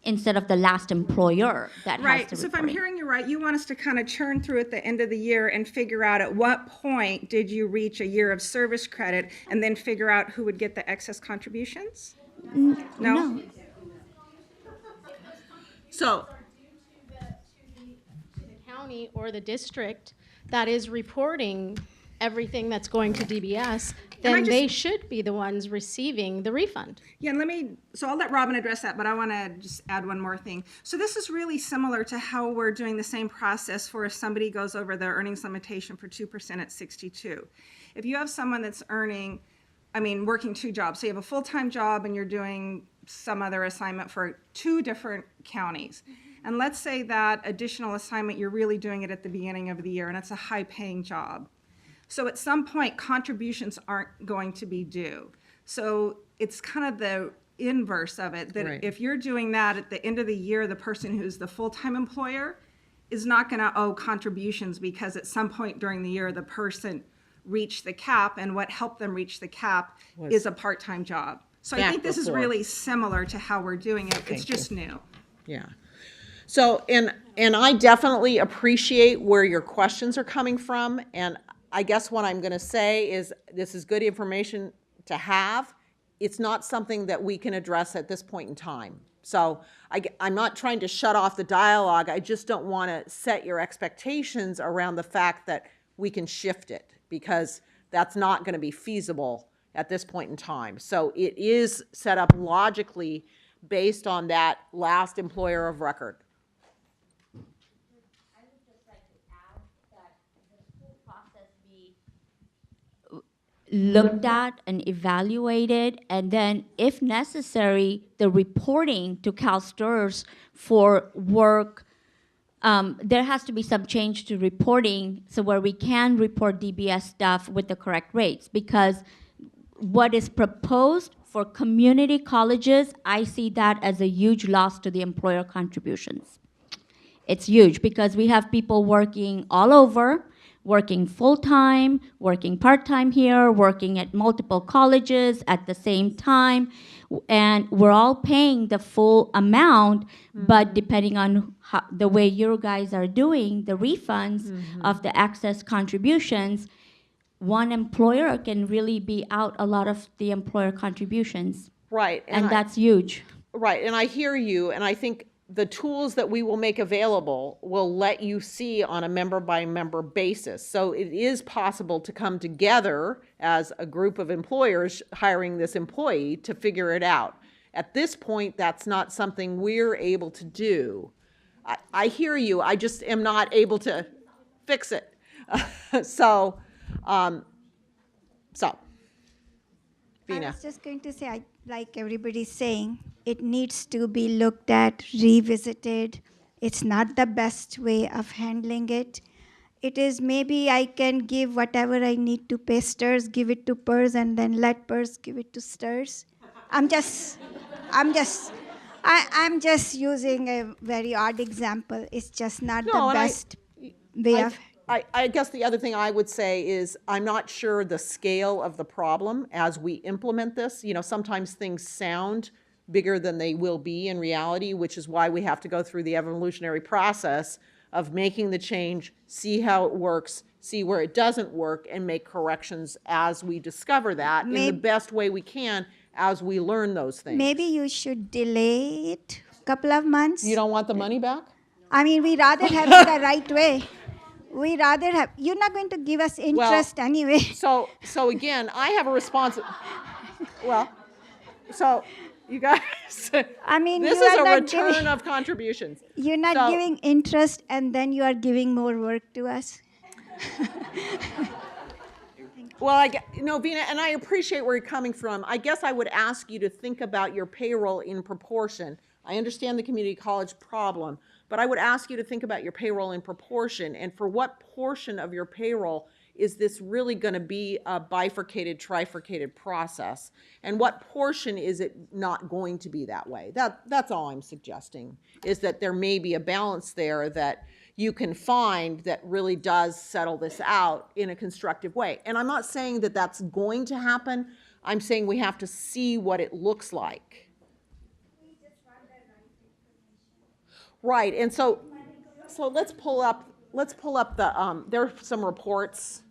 instead of the last employer that has
Right,
to
so if
report
I'm
it?
hearing you right, you want us to kind of churn through at the end of the year and figure out at what point did you reach a year of service credit, and then figure out who would get the excess contributions? No?
So,
The county or the district that is reporting everything that's going to DBS, then they should be the ones receiving the refund.
Yeah, and so I'll let Robin address that, but I want to just add one more thing. So this is really similar to how we're doing the same process for if somebody goes over their earnings limitation for 2% at 62. If you have someone that's earning working 2 jobs. So you have a full-time job and you're doing some other assignment for 2 different counties. And let's say that additional assignment, you're really doing it at the beginning of the year and it's a high-paying job. So at some point, contributions aren't going to be due. So it's kind of the inverse of it, that
Right.
if you're doing that at the end of the year, the person who's the full-time employer is not going to owe contributions because at some point during the year, the person reached the cap, and what helped them reach the cap is a part-time job. So I
Back
think this is
before.
really similar to how we're doing it. It's
Thank you.
just new.
Yeah. So, and I definitely appreciate where your questions are coming from, and I guess what I'm gonna say is, this is good information to have. It's not something that we can address at this point in time. So I'm not trying to shut off the dialogue, I just don't wanna set your expectations around the fact that we can shift it, because that's not gonna be feasible at this point in time. So it is set up logically based on that last employer of record.
I would just like to add that the whole process be looked at and evaluated, and then, if necessary, the reporting to CalSTRS for work, there has to be some change to reporting, so where we can report DBS stuff with the correct rates, because what is proposed for community colleges, I see that as a huge loss to the employer contributions. It's huge because we have people working all over, working full-time, working part-time here, working at multiple colleges at the same time, and we're all paying the full amount, but depending on how, the way you guys are doing the refunds of the excess contributions, one employer can really be out a lot of the employer contributions.
Right.
And that's huge.
Right, and I hear you, and I think the tools that we will make available will let you see on a member-by-member basis. So it is possible to come together as a group of employers hiring this employee to figure it out. At this point, that's not something we're able to do. I hear you, I just am not able to fix it. So, Vina.
I was just going to say, like everybody's saying, it needs to be looked at, revisited. It's not the best way of handling it. It is, maybe I can give whatever I need to pay STRS, give it to PERS, and then let PERS give it to STRS. I'm just using a very odd example. It's just not the best way of.
I guess the other thing I would say is, I'm not sure the scale of the problem as we implement this. You know, sometimes things sound bigger than they will be in reality, which is why we have to go through the evolutionary process of making the change, see how it works, see where it doesn't work, and make corrections as we discover that in the best way we can as we learn those things.
Maybe you should delay it a couple of months.
You don't want the money back?
I mean, we'd rather have it the right way. We'd rather have, you're not going to give us interest anyway.
So again, I have a response. Well, so you guys,
I mean,
this
you
is
are
a
not
return
giving,
of contributions.
You're not giving interest, and then you are giving more work to us.
Well, Vina, and I appreciate where you're coming from. I guess I would ask you to think about your payroll in proportion. I understand the community college problem, but I would ask you to think about your payroll in proportion, and for what portion of your payroll is this really going to be a bifurcated, trifurcated process? And what portion is it not going to be that way? That's all I'm suggesting, is that there may be a balance there that you can find that really does settle this out in a constructive way. And I'm not saying that that's going to happen. I'm saying we have to see what it looks like. Right, and so let's pull up the, there are some reports.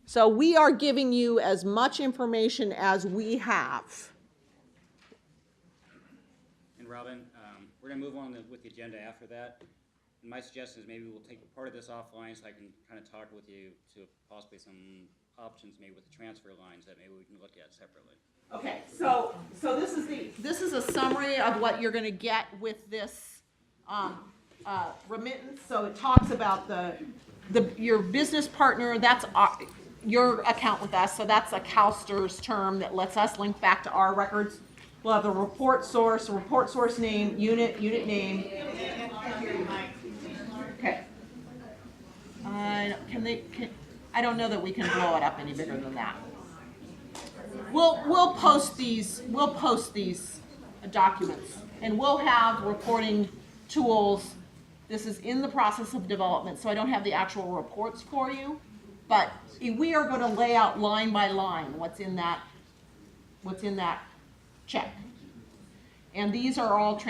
So we are giving you as much information as we have.
And Robin, we're gonna move on with the agenda after that. And my suggestion is maybe we'll take part of this offline so I can kind of talk with you to possibly some options maybe with the transfer lines that maybe we can look at separately.
Okay, so this is a summary of what you're gonna get with this remittance. So it talks about your business partner, your account with us, so that's a CalSTRS term that lets us link back to our records. We'll have a report source name, unit name. Okay. I don't know that we can blow it up any bigger than that. We'll post these documents, and we'll have reporting tools. This is in the process of development, so I don't have the actual reports for you, but we are going to lay out line by line what's in that check. And these are all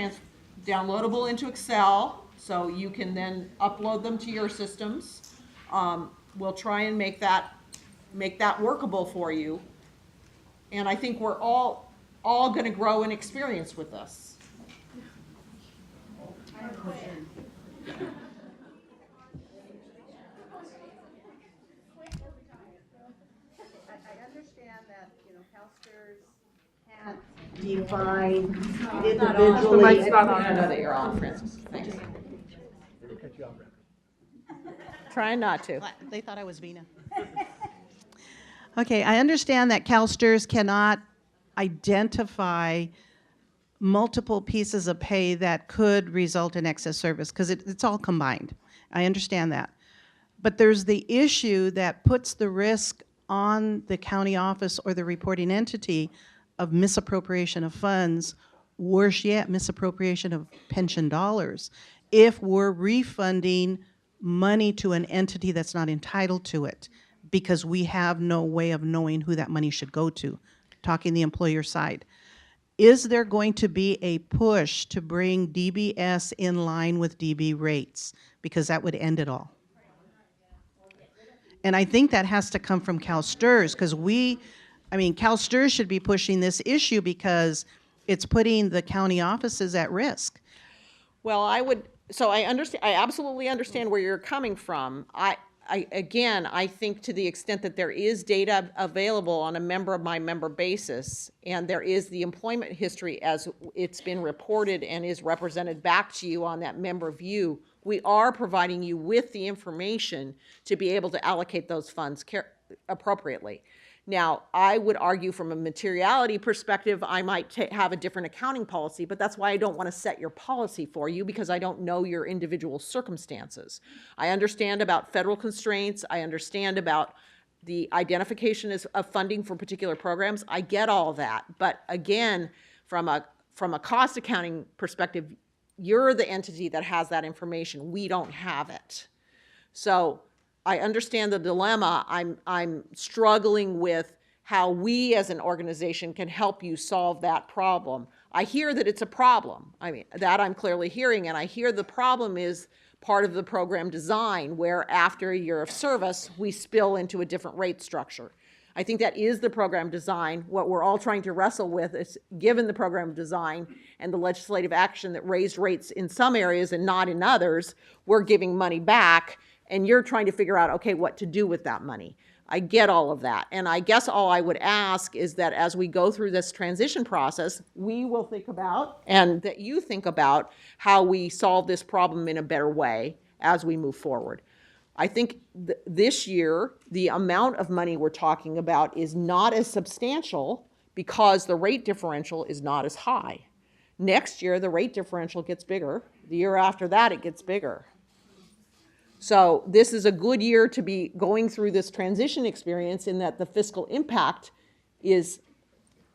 downloadable into Excel, so you can then upload them to your systems. We'll try and make that workable for you. And I think we're all going to grow in experience with this.
I understand that, CalSTRS can't define individually.
I know that you're on, Francis. Thanks. Trying not to.
They thought I was Vina. Okay, I understand that CalSTRS cannot identify multiple pieces of pay that could result in excess service because it's all combined. I understand that. But there's the issue that puts the risk on the county office or the reporting entity of misappropriation of funds, worse yet, misappropriation of pension dollars, if we're refunding money to an entity that's not entitled to it, because we have no way of knowing who that money should go to, talking the employer side. Is there going to be a push to bring DBS in line with DB rates? Because that would end it all. And I think that has to come from CalSTRS, because CalSTRS should be pushing this issue because it's putting the county offices at risk.
Well, I absolutely understand where you're coming from. I think to the extent that there is data available on a member basis, and there is the employment history as it's been reported and is represented back to you on that member view, we are providing you with the information to be able to allocate those funds appropriately. Now, I would argue from a materiality perspective, I might have a different accounting policy, but that's why I don't want to set your policy for you, because I don't know your individual circumstances. I understand about federal constraints. I understand about the identification of funding for particular programs. I get all that. But again, from a cost accounting perspective, you're the entity that has that information. We don't have it. So I understand the dilemma. I'm struggling with how we as an organization can help you solve that problem. I hear that it's a problem. That I'm clearly hearing, and I hear the problem is part of the program design, where after a year of service, we spill into a different rate structure. I think that is the program design. What we're all trying to wrestle with is, given the program design and the legislative action that raised rates in some areas and not in others, we're giving money back, and you're trying to figure out, okay, what to do with that money. I get all of that. And I guess all I would ask is that as we go through this transition process, we will think about, and that you think about, how we solve this problem in a better way as we move forward. I think this year, the amount of money we're talking about is not as substantial because the rate differential is not as high. Next year, the rate differential gets bigger. The year after that, it gets bigger. So this is a good year to be going through this transition experience, in that the fiscal impact is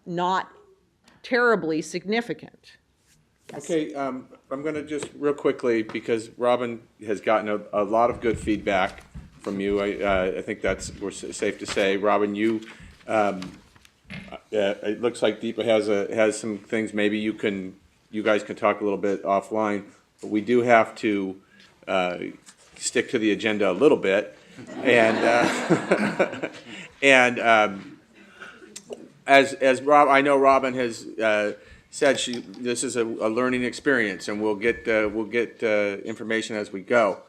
not terribly significant. Yes.
Okay, I'm going to just real quickly, because Robin has gotten a lot of good feedback from you. I think we're safe to say. Robin, you, it looks like Deepa has some things. Maybe you guys can talk a little bit offline, but we do have to stick to the agenda a little bit, and as Rob, I know Robin has said this is a learning experience, and we'll get information as we go.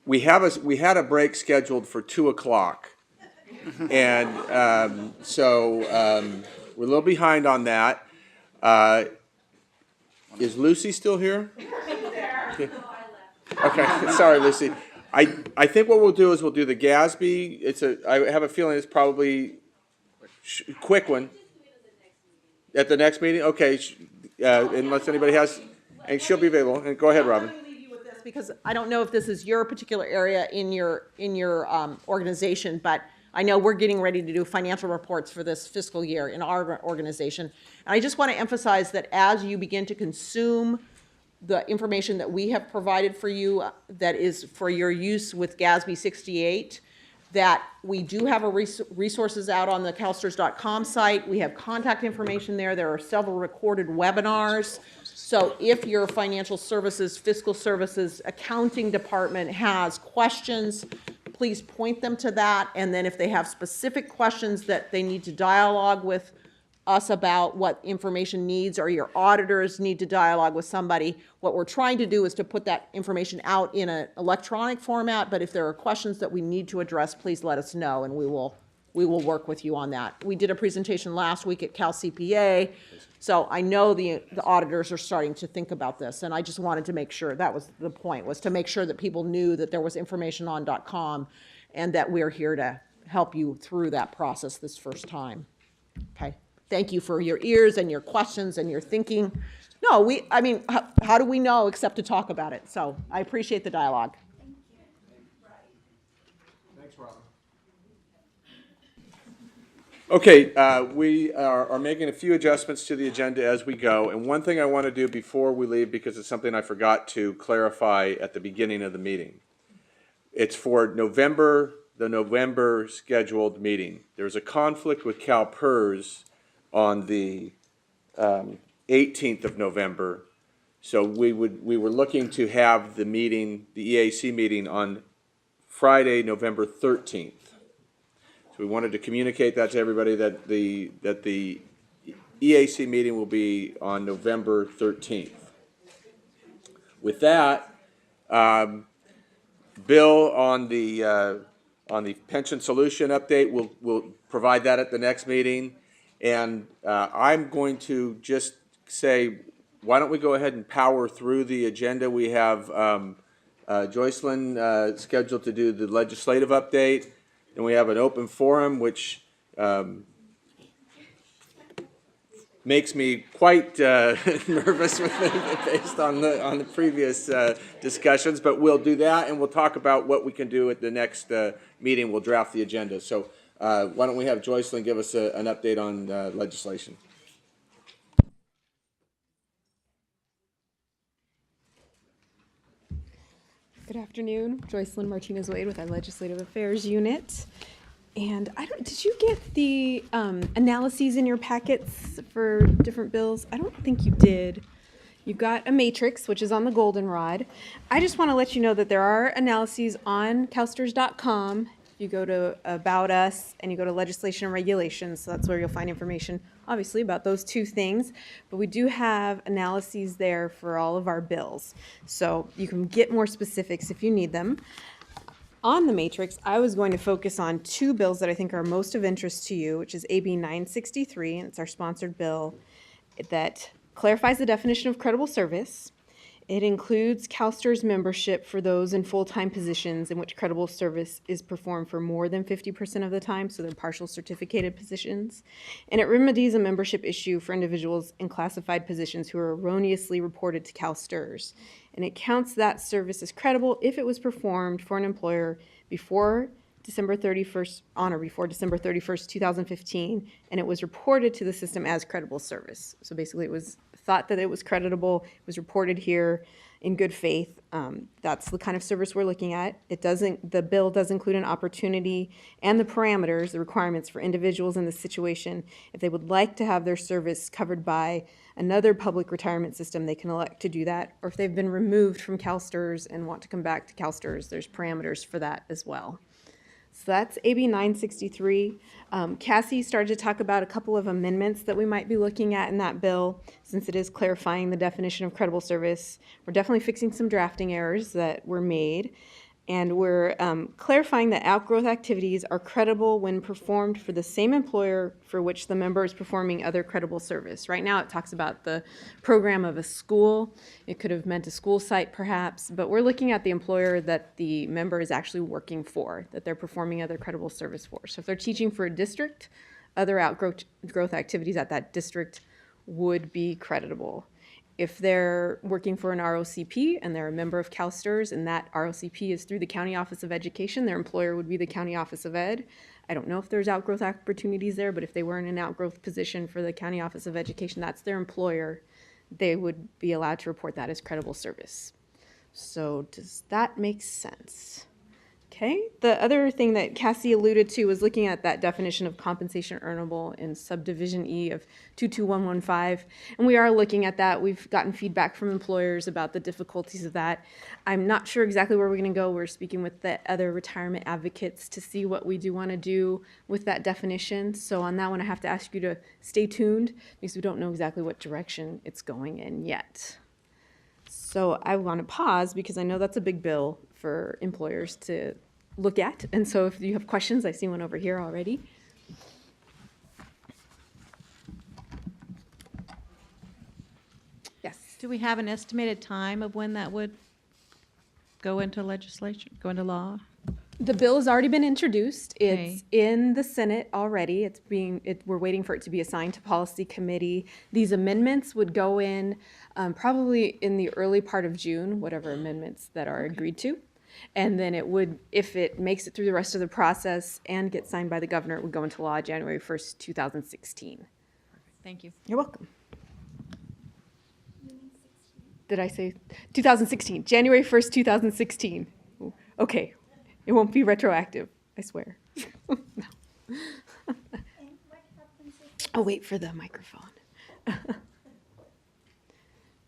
We had a break scheduled for 2:00, and so we're a little behind on that. Is Lucy still here? Okay, sorry, Lucy. I think what we'll do is we'll do the GASB. I have a feeling it's probably quick one. At the next meeting? Okay, unless anybody has, and she'll be available. And go ahead, Robin.
Because I don't know if this is your particular area in your organization, but I know we're getting ready to do financial reports for this fiscal year in our organization. And I just want to emphasize that as you begin to consume the information that we have provided for you that is for your use with GASB 68, that we do have resources out on the CalSTRS.com site. We have contact information there. There are several recorded webinars. So if your financial services, fiscal services, accounting department has questions, please point them to that. And then if they have specific questions that they need to dialogue with us about what information needs, or your auditors need to dialogue with somebody, what we're trying to do is to put that information out in an electronic format. But if there are questions that we need to address, please let us know, and we will work with you on that. We did a presentation last week at CalCPA, so I know the auditors are starting to think about this, and I just wanted to make sure, that was the point, was to make sure that people knew that there was information on .com and that we're here to help you through that process this first time. Okay. Thank you for your ears and your questions and your thinking. No, I mean, how do we know except to talk about it? So I appreciate the dialogue.
Thanks, Robin. Okay, we are making a few adjustments to the agenda as we go. And one thing I want to do before we leave, because it's something I forgot to clarify at the beginning of the meeting. It's for the November scheduled meeting. There's a conflict with CalPERS on the 18th of November. So we were looking to have the meeting, the EAC meeting, on Friday, November 13th. So we wanted to communicate that to everybody, that the EAC meeting will be on November 13th. With that, Bill on the pension solution update, we'll provide that at the next meeting. And I'm going to just say, why don't we go ahead and power through the agenda? We have Joycelyn scheduled to do the legislative update. And we have an open forum, which makes me quite nervous based on the previous discussions. But we'll do that, and we'll talk about what we can do at the next meeting. We'll draft the agenda. So why don't we have Joycelyn give us an update on legislation?
Good afternoon, Joycelyn Martinez-Wade with our Legislative Affairs Unit. And did you get the analyses in your packets for different bills? I don't think you did. You've got a matrix, which is on the goldenrod. I just want to let you know that there are analyses on CalSTRS.com. You go to About Us and you go to Legislation and Regulations, so that's where you'll find information, obviously, about those two things. But we do have analyses there for all of our bills, so you can get more specifics if you need them. On the matrix, I was going to focus on two bills that I think are most of interest to you, which is AB 963, and it's our sponsored bill that clarifies the definition of credible service. It includes CalSTRS membership for those in full-time positions in which credible service is performed for more than 50% of the time, so they're partial certificated positions. And it remedies a membership issue for individuals in classified positions who are erroneously reported to CalSTRS. And it counts that service as credible if it was performed for an employer before December 31st, on or before December 31st, 2015, and it was reported to the system as credible service. So basically it was thought that it was creditable, it was reported here in good faith. That's the kind of service we're looking at. The bill does include an opportunity and the parameters, the requirements for individuals in this situation. If they would like to have their service covered by another public retirement system, they can elect to do that. Or if they've been removed from CalSTRS and want to come back to CalSTRS, there's parameters for that as well. So that's AB 963. Cassie started to talk about a couple of amendments that we might be looking at in that bill, since it is clarifying the definition of credible service. We're definitely fixing some drafting errors that were made. And we're clarifying that outgrowth activities are credible when performed for the same employer for which the member is performing other credible service. Right now, it talks about the program of a school. It could have meant a school site, perhaps, but we're looking at the employer that the member is actually working for, that they're performing other credible service for. So if they're teaching for a district, other outgrowth activities at that district would be creditable. If they're working for an ROCP and they're a member of CalSTRS and that ROCP is through the County Office of Education, their employer would be the County Office of Ed. I don't know if there's outgrowth opportunities there, but if they were in an outgrowth position for the County Office of Education, that's their employer, they would be allowed to report that as credible service. So does that make sense? Okay, the other thing that Cassie alluded to was looking at that definition of compensation earnable in subdivision E of 22115, and we are looking at that. We've gotten feedback from employers about the difficulties of that. I'm not sure exactly where we're going to go. We're speaking with the other retirement advocates to see what we do want to do with that definition. So on that one, I have to ask you to stay tuned because we don't know exactly what direction it's going in yet. So I want to pause because I know that's a big bill for employers to look at. And so if you have questions, I see one over here already. Yes.
Do we have an estimated time of when that would go into legislation, go into law?
The bill has already been introduced.
Okay.
It's in the Senate already. We're waiting for it to be assigned to policy committee. These amendments would go in probably in the early part of June, whatever amendments that are agreed to. And then it would, if it makes it through the rest of the process and gets signed by the governor, it would go into law January 1st, 2016.
Thank you.
You're welcome. Did I say 2016? January 1st, 2016. Okay. It won't be retroactive, I swear. No. I'll wait for the microphone.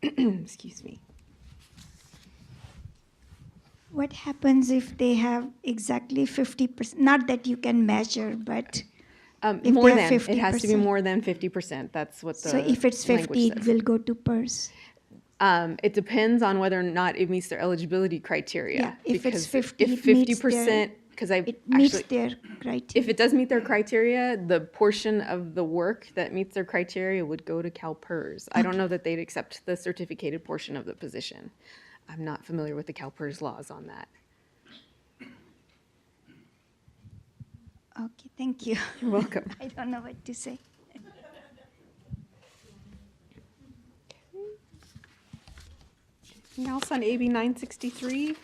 Excuse me.
What happens if they have exactly 50%? Not that you can measure, but if
More
they
than.
have 50%.
It has to be more than 50%. That's what the
So if it's 50,
language
it
says.
will go to PERS.
It depends on whether or not it meets their eligibility criteria.
Yeah, if it's
Because
50,
if
it meets
50%, because I
It meets
actually,
their criteria.
if it does meet their criteria, the portion of the work that meets their criteria would go to CalPERS. I don't know that they'd accept the certificated portion of the position. I'm not familiar with the CalPERS laws on that.
Okay, thank you.
You're welcome.
I don't know what to say.
Anything else on AB 963?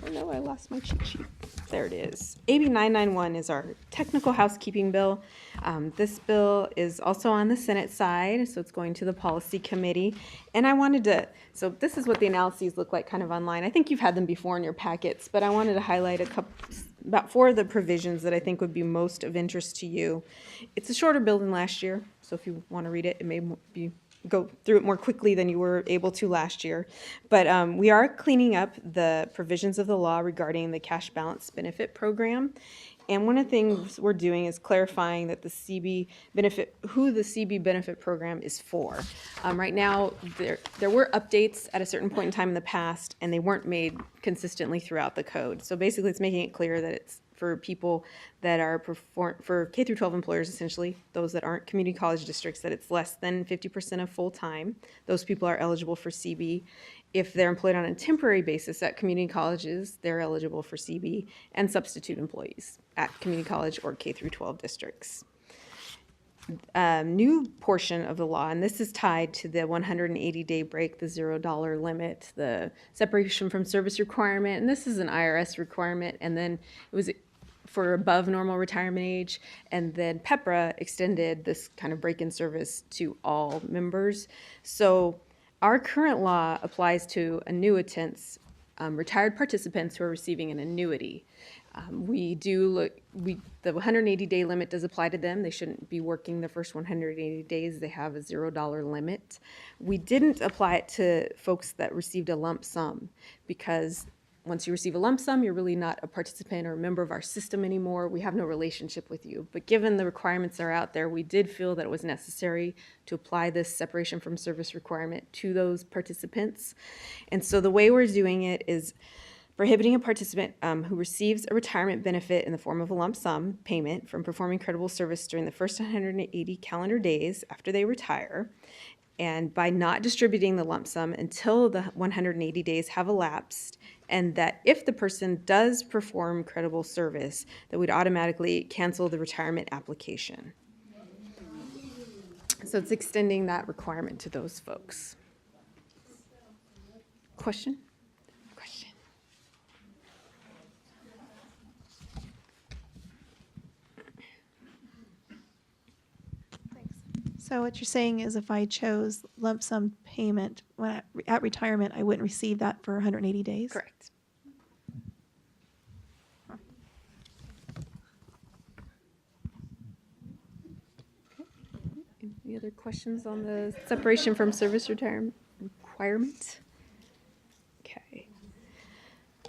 Oh no, I lost my cheat sheet. There it is. AB 991 is our technical housekeeping bill. This bill is also on the Senate side, so it's going to the policy committee. And I wanted to, so this is what the analyses look like kind of online. I think you've had them before in your packets, but I wanted to highlight about 4 of the provisions that I think would be most of interest to you. It's a shorter bill than last year, so if you want to read it, it may be go through it more quickly than you were able to last year. But we are cleaning up the provisions of the law regarding the cash balance benefit program. And one of the things we're doing is clarifying that the CB benefit, who the CB benefit program is for. Right now, there were updates at a certain point in time in the past, and they weren't made consistently throughout the code. So basically, it's making it clear that it's for people that are for K through 12 employers, essentially, those that aren't community college districts, that it's less than 50% of full-time. Those people are eligible for CB. If they're employed on a temporary basis at community colleges, they're eligible for CB, and substitute employees at community college or K through 12 districts. New portion of the law, and this is tied to the 180-day break, the $0 limit, the separation from service requirement, and this is an IRS requirement, and then it was for above normal retirement age, and then PEPRA extended this kind of break-in service to all members. So our current law applies to annuitants, retired participants who are receiving an annuity. The 180-day limit does apply to them. They shouldn't be working the first 180 days. They have a $0 limit. We didn't apply it to folks that received a lump sum because once you receive a lump sum, you're really not a participant or a member of our system anymore. We have no relationship with you. But given the requirements that are out there, we did feel that it was necessary to apply this separation from service requirement to those participants. And so the way we're doing it is prohibiting a participant who receives a retirement benefit in the form of a lump sum payment from performing credible service during the first 180 calendar days after they retire, and by not distributing the lump sum until the 180 days have elapsed, and that if the person does perform credible service, that we'd automatically cancel the retirement application. So it's extending that requirement to those folks. Question? Question?
So what you're saying is if I chose lump sum payment when at retirement, I wouldn't receive that for 180 days?
Correct. Any other questions on the separation from service retirement requirement? Okay.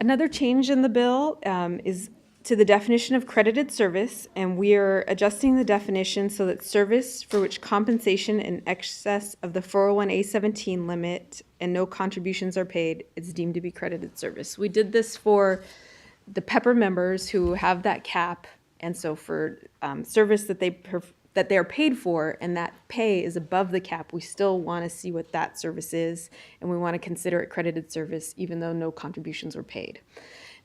Another change in the bill is to the definition of credited service, and we are adjusting the definition so that service for which compensation in excess of the 401A17 limit and no contributions are paid is deemed to be credited service. We did this for the PEPR members who have that cap, and so for service that they are paid for and that pay is above the cap, we still want to see what that service is, and we want to consider it credited service even though no contributions were paid.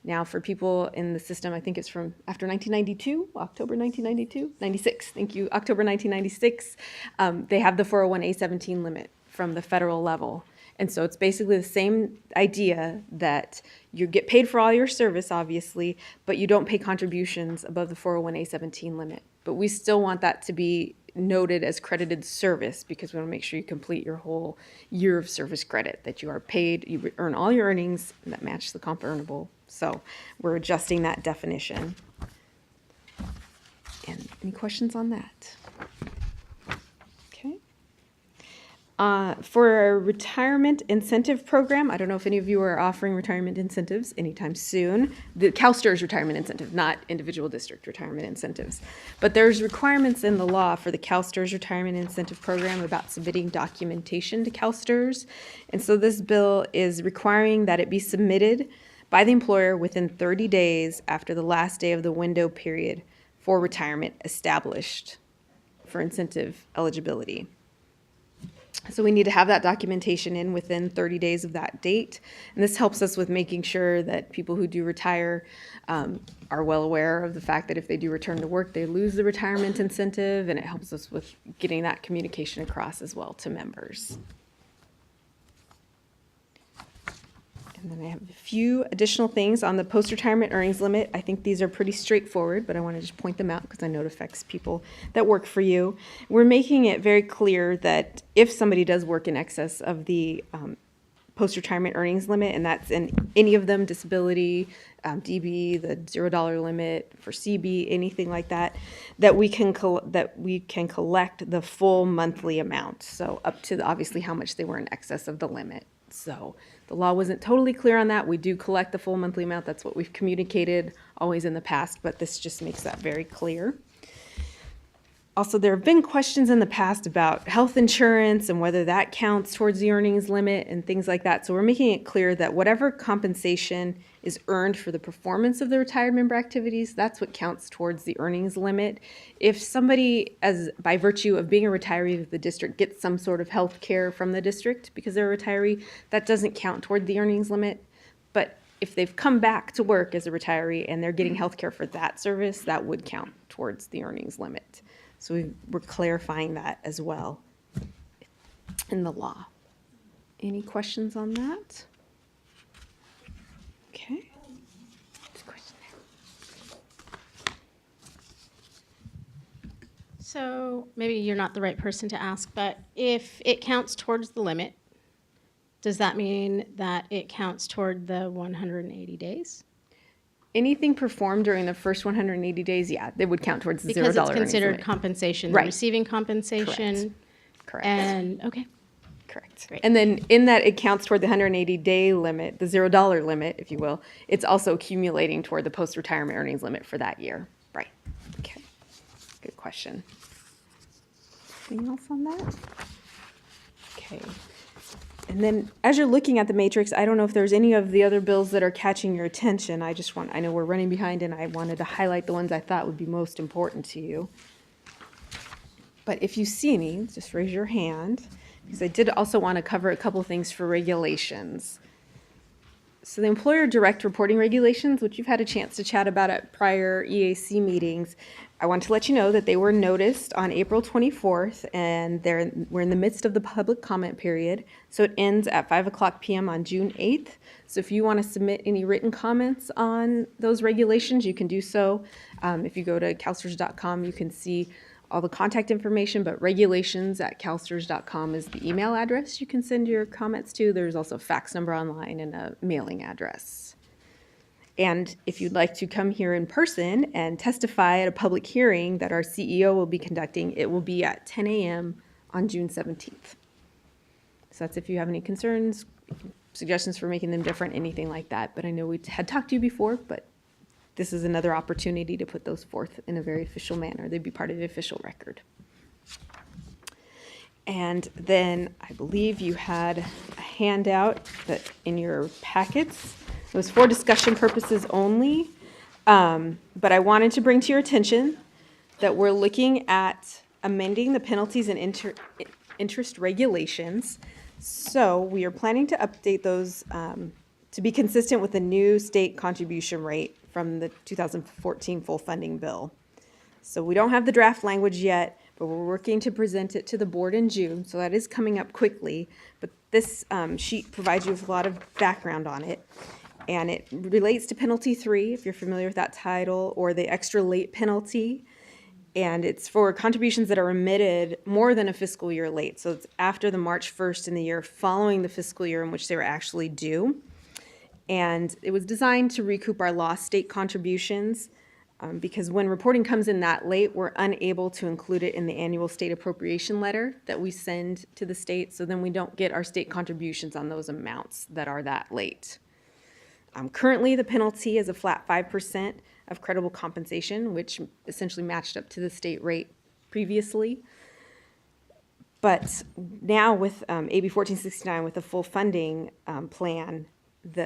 Now, for people in the system, I think it's from after 1992, October 1992, 96, thank you, October 1996, they have the 401A17 limit from the federal level. And so it's basically the same idea that you get paid for all your service, obviously, but you don't pay contributions above the 401A17 limit. But we still want that to be noted as credited service because we want to make sure you complete your whole year of service credit, that you are paid, you earn all your earnings that match the comp earnable. So we're adjusting that definition. And any questions on that? Okay. For our retirement incentive program, I don't know if any of you are offering retirement incentives anytime soon. The CalSTRS retirement incentive, not individual district retirement incentives. But there's requirements in the law for the CalSTRS retirement incentive program about submitting documentation to CalSTRS. And so this bill is requiring that it be submitted by the employer within 30 days after the last day of the window period for retirement established for incentive eligibility. So we need to have that documentation in within 30 days of that date. And this helps us with making sure that people who do retire are well aware of the fact that if they do return to work, they lose the retirement incentive, and it helps us with getting that communication across as well to members. And then I have a few additional things on the post-retirement earnings limit. I think these are pretty straightforward, but I want to just point them out because I know it affects people that work for you. We're making it very clear that if somebody does work in excess of the post-retirement earnings limit, and that's in any of them, disability, DB, the $0 limit for CB, anything like that, that we can collect the full monthly amount. So up to obviously how much they were in excess of the limit. So the law wasn't totally clear on that. We do collect the full monthly amount. That's what we've communicated always in the past, but this just makes that very clear. Also, there have been questions in the past about health insurance and whether that counts towards the earnings limit and things like that. So we're making it clear that whatever compensation is earned for the performance of the retired member activities, that's what counts towards the earnings limit. If somebody, by virtue of being a retiree of the district, gets some sort of health care from the district because they're a retiree, that doesn't count toward the earnings limit. But if they've come back to work as a retiree and they're getting health care for that service, that would count towards the earnings limit. So we're clarifying that as well in the law. Any questions on that? Okay. There's a question there.
So maybe you're not the right person to ask, but if it counts towards the limit, does that mean that it counts toward the 180 days?
Anything performed during the first 180 days, yeah, they would count towards the $0
Because it's
earnings
considered
limit.
compensation,
Right.
receiving compensation.
Correct.
And, okay.
Correct.
Great.
And then in that it counts toward the 180-day limit, the $0 limit, if you will. It's also accumulating toward the post-retirement earnings limit for that year. Right. Okay. Good question. Anything else on that? Okay. And then as you're looking at the matrix, I don't know if there's any of the other bills that are catching your attention. I know we're running behind and I wanted to highlight the ones I thought would be most important to you. But if you see any, just raise your hand, because I did also want to cover a couple things for regulations. So the employer direct reporting regulations, which you've had a chance to chat about at prior EAC meetings, I want to let you know that they were noticed on April 24th, and we're in the midst of the public comment period. So it ends at 5:00 p.m. on June 8th. So if you want to submit any written comments on those regulations, you can do so. If you go to CalSTRS.com, you can see all the contact information, but regulations@calstrs.com is the email address you can send your comments to. There's also a fax number online and a mailing address. And if you'd like to come here in person and testify at a public hearing that our CEO will be conducting, it will be at 10 a.m. on June 17th. So that's if you have any concerns, suggestions for making them different, anything like that. But I know we had talked to you before, but this is another opportunity to put those forth in a very official manner. They'd be part of the official record. And then I believe you had a handout that in your packets. It was for discussion purposes only. But I wanted to bring to your attention that we're looking at amending the penalties and interest regulations. So we are planning to update those to be consistent with the new state contribution rate from the 2014 full funding bill. So we don't have the draft language yet, but we're working to present it to the board in June, so that is coming up quickly. But this sheet provides you with a lot of background on it, and it relates to penalty 3, if you're familiar with that title, or the extra late penalty. And it's for contributions that are remitted more than a fiscal year late. So it's after the March 1st in the year following the fiscal year in which they were actually due. And it was designed to recoup our lost state contributions because when reporting comes in that late, we're unable to include it in the annual state appropriation letter that we send to the state. So then we don't get our state contributions on those amounts that are that late. Currently, the penalty is a flat 5% of credible compensation, which essentially matched up to the state rate previously. But now with AB 1469, with the full funding plan,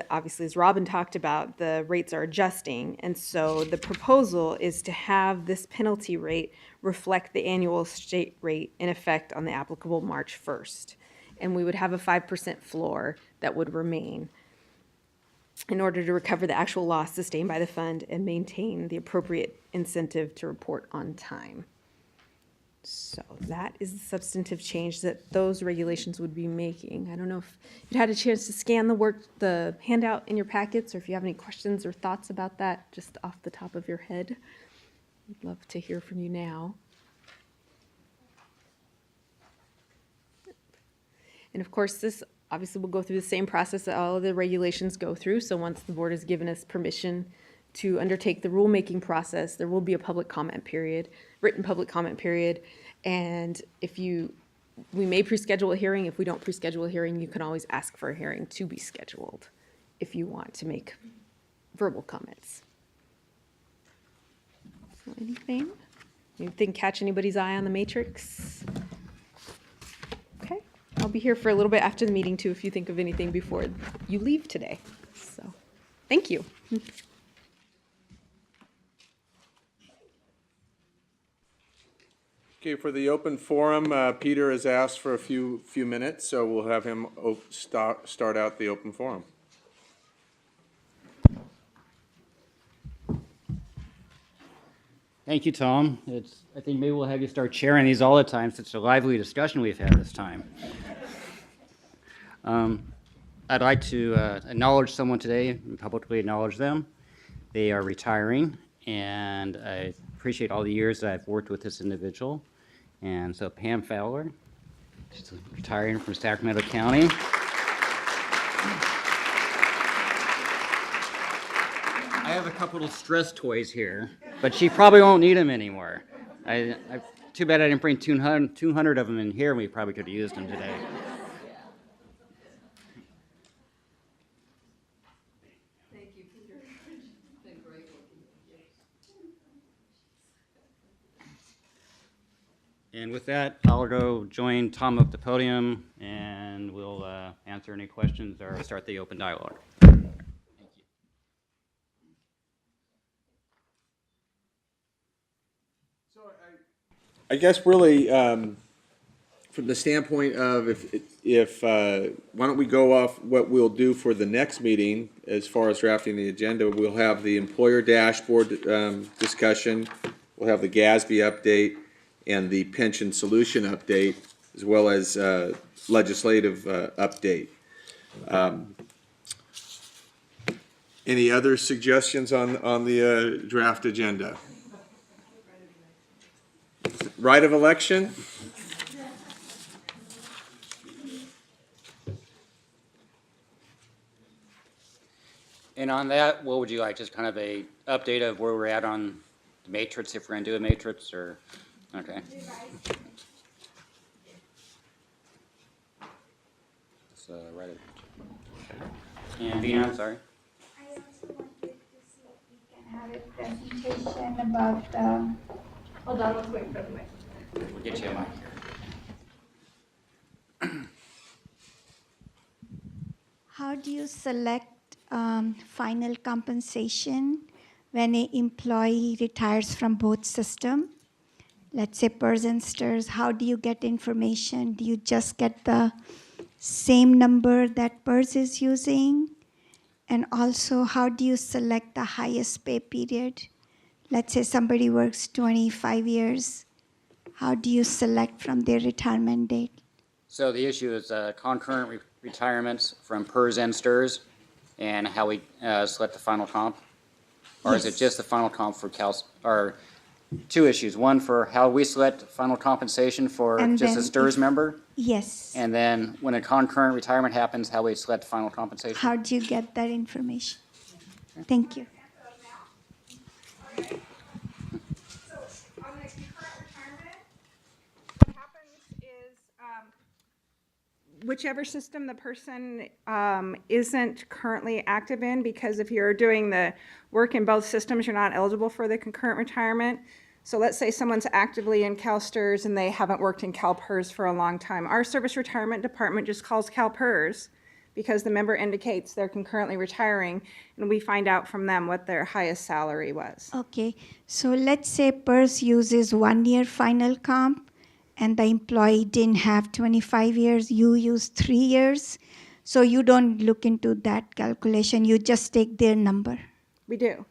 obviously, as Robin talked about, the rates are adjusting. And so the proposal is to have this penalty rate reflect the annual state rate in effect on the applicable March 1st. And we would have a 5% floor that would remain in order to recover the actual loss sustained by the fund and maintain the appropriate incentive to report on time. So that is the substantive change that those regulations would be making. I don't know if you had a chance to scan the handout in your packets, or if you have any questions or thoughts about that just off the top of your head. I'd love to hear from you now. And of course, this obviously will go through the same process that all of the regulations go through. So once the board has given us permission to undertake the rulemaking process, there will be a public comment period, written public comment period. And we may pre-schedule a hearing. If we don't pre-schedule a hearing, you can always ask for a hearing to be scheduled if you want to make verbal comments. So anything catch anybody's eye on the matrix? Okay, I'll be here for a little bit after the meeting too if you think of anything before you leave today. So, thank you.
Okay, for the open forum, Peter has asked for a few minutes, so we'll have him start out the open forum.
Thank you, Tom. I think maybe we'll have you start chairing these all the time. Such a lively discussion we've had this time. I'd like to acknowledge someone today and publicly acknowledge them. They are retiring, and I appreciate all the years that I've worked with this individual. And so Pam Fowler, she's retiring from Sacramento County. I have a couple of stress toys here, but she probably won't need them anymore. Too bad I didn't bring 200 of them in here. We probably could have used them today.
Thank you, Peter. It's been great working with you.
And with that, I'll go join Tom up the podium, and we'll answer answer any questions or start the open dialogue.
I guess really, from the standpoint of if why don't we go off what we'll do for the next meeting as far as drafting the agenda? We'll have the employer dashboard discussion, we'll have the GASB update, and the pension solution update, as well as legislative update. Any other suggestions on the draft agenda? Right of election?
And on that, what would you like? Just kind of a update of where we're at on the matrix, if we're going to do a matrix, or okay. So right. And Vina, I'm sorry.
I also wanted to see if we can have a presentation about the. Hold on, let's wait for the mic.
We'll get you a mic here.
How do you select final compensation when an employee retires from both systems? Let's say PERS and STRS, how do you get information? Do you just get the same number that PERS is using? And also, how do you select the highest pay period? Let's say somebody works 25 years. How do you select from their retirement date?
So the issue is concurrent retirements from PERS and STRS, and how we select the final comp? Or is it just the final comp for or two issues? One for how we select final compensation for
And
just a
then
STRS
if-
member?
Yes.
And then when a concurrent retirement happens, how we select final compensation?
How do you get that information? Thank you.
Whichever system the person isn't currently active in, because if you're doing the work in both systems, you're not eligible for the concurrent retirement. So let's say someone's actively in CalSTRS and they haven't worked in CalPERS for a long time. Our service retirement department just calls CalPERS because the member indicates they're concurrently retiring, and we find out from them what their highest salary was.
Okay, so let's say PERS uses 1 year final comp and the employee didn't have 25 years, you use 3 years. So you don't look into that calculation, you just take their number.
We do.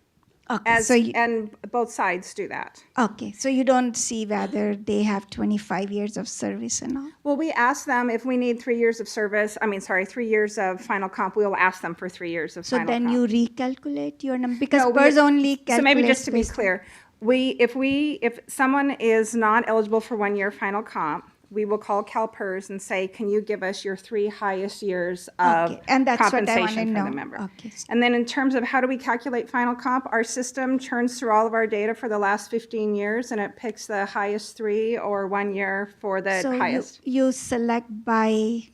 Okay, so
and both sides do that.
Okay, so you don't see whether they have 25 years of service and all?
Well, we ask them if we need 3 years of service, 3 years of final comp, we'll ask them for 3 years of
So
final comp.
then you recalculate your number, because
No,
PERS only calculates.
So maybe just to be
based on-
clear, if someone is not eligible for 1 year final comp, we will call CalPERS and say, can you give us your 3 highest years of
Okay, and that's what I wanna
compensation for
know.
the member?
Okay.
And then in terms of how do we calculate final comp, our system churns through all of our data for the last 15 years, and it picks the highest 3 or 1 year for the
So
highest.
you select by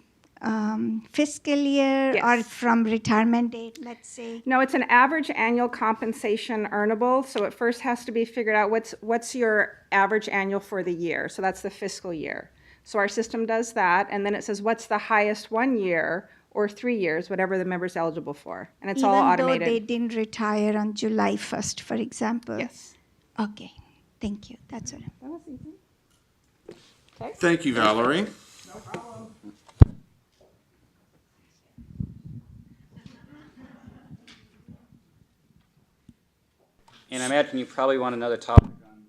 fiscal year or
Yes.
from retirement date, let's say?
No, it's an average annual compensation earnable, so it first has to be figured out what's your average annual for the year, so that's the fiscal year. So our system does that, and then it says what's the highest 1 year or 3 years, whatever the member's eligible for, and it's all automated.
Even though they didn't retire on July 1st, for example?
Yes.
Okay, thank you, that's what
That was easy. Okay.
Thank you, Valerie.
No problem.
And I imagine you probably want another topic on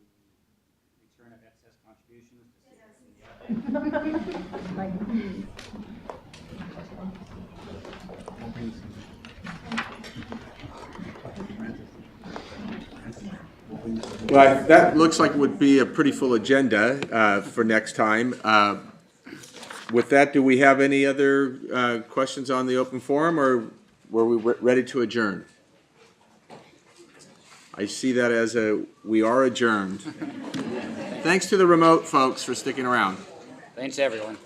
return of excess contributions.
Well, that looks like it would be a pretty full agenda for next time. With that, do we have any other questions on the open forum, or were we ready to adjourn? I see that as we are adjourned. Thanks to the remote folks for sticking around.
Thanks, everyone.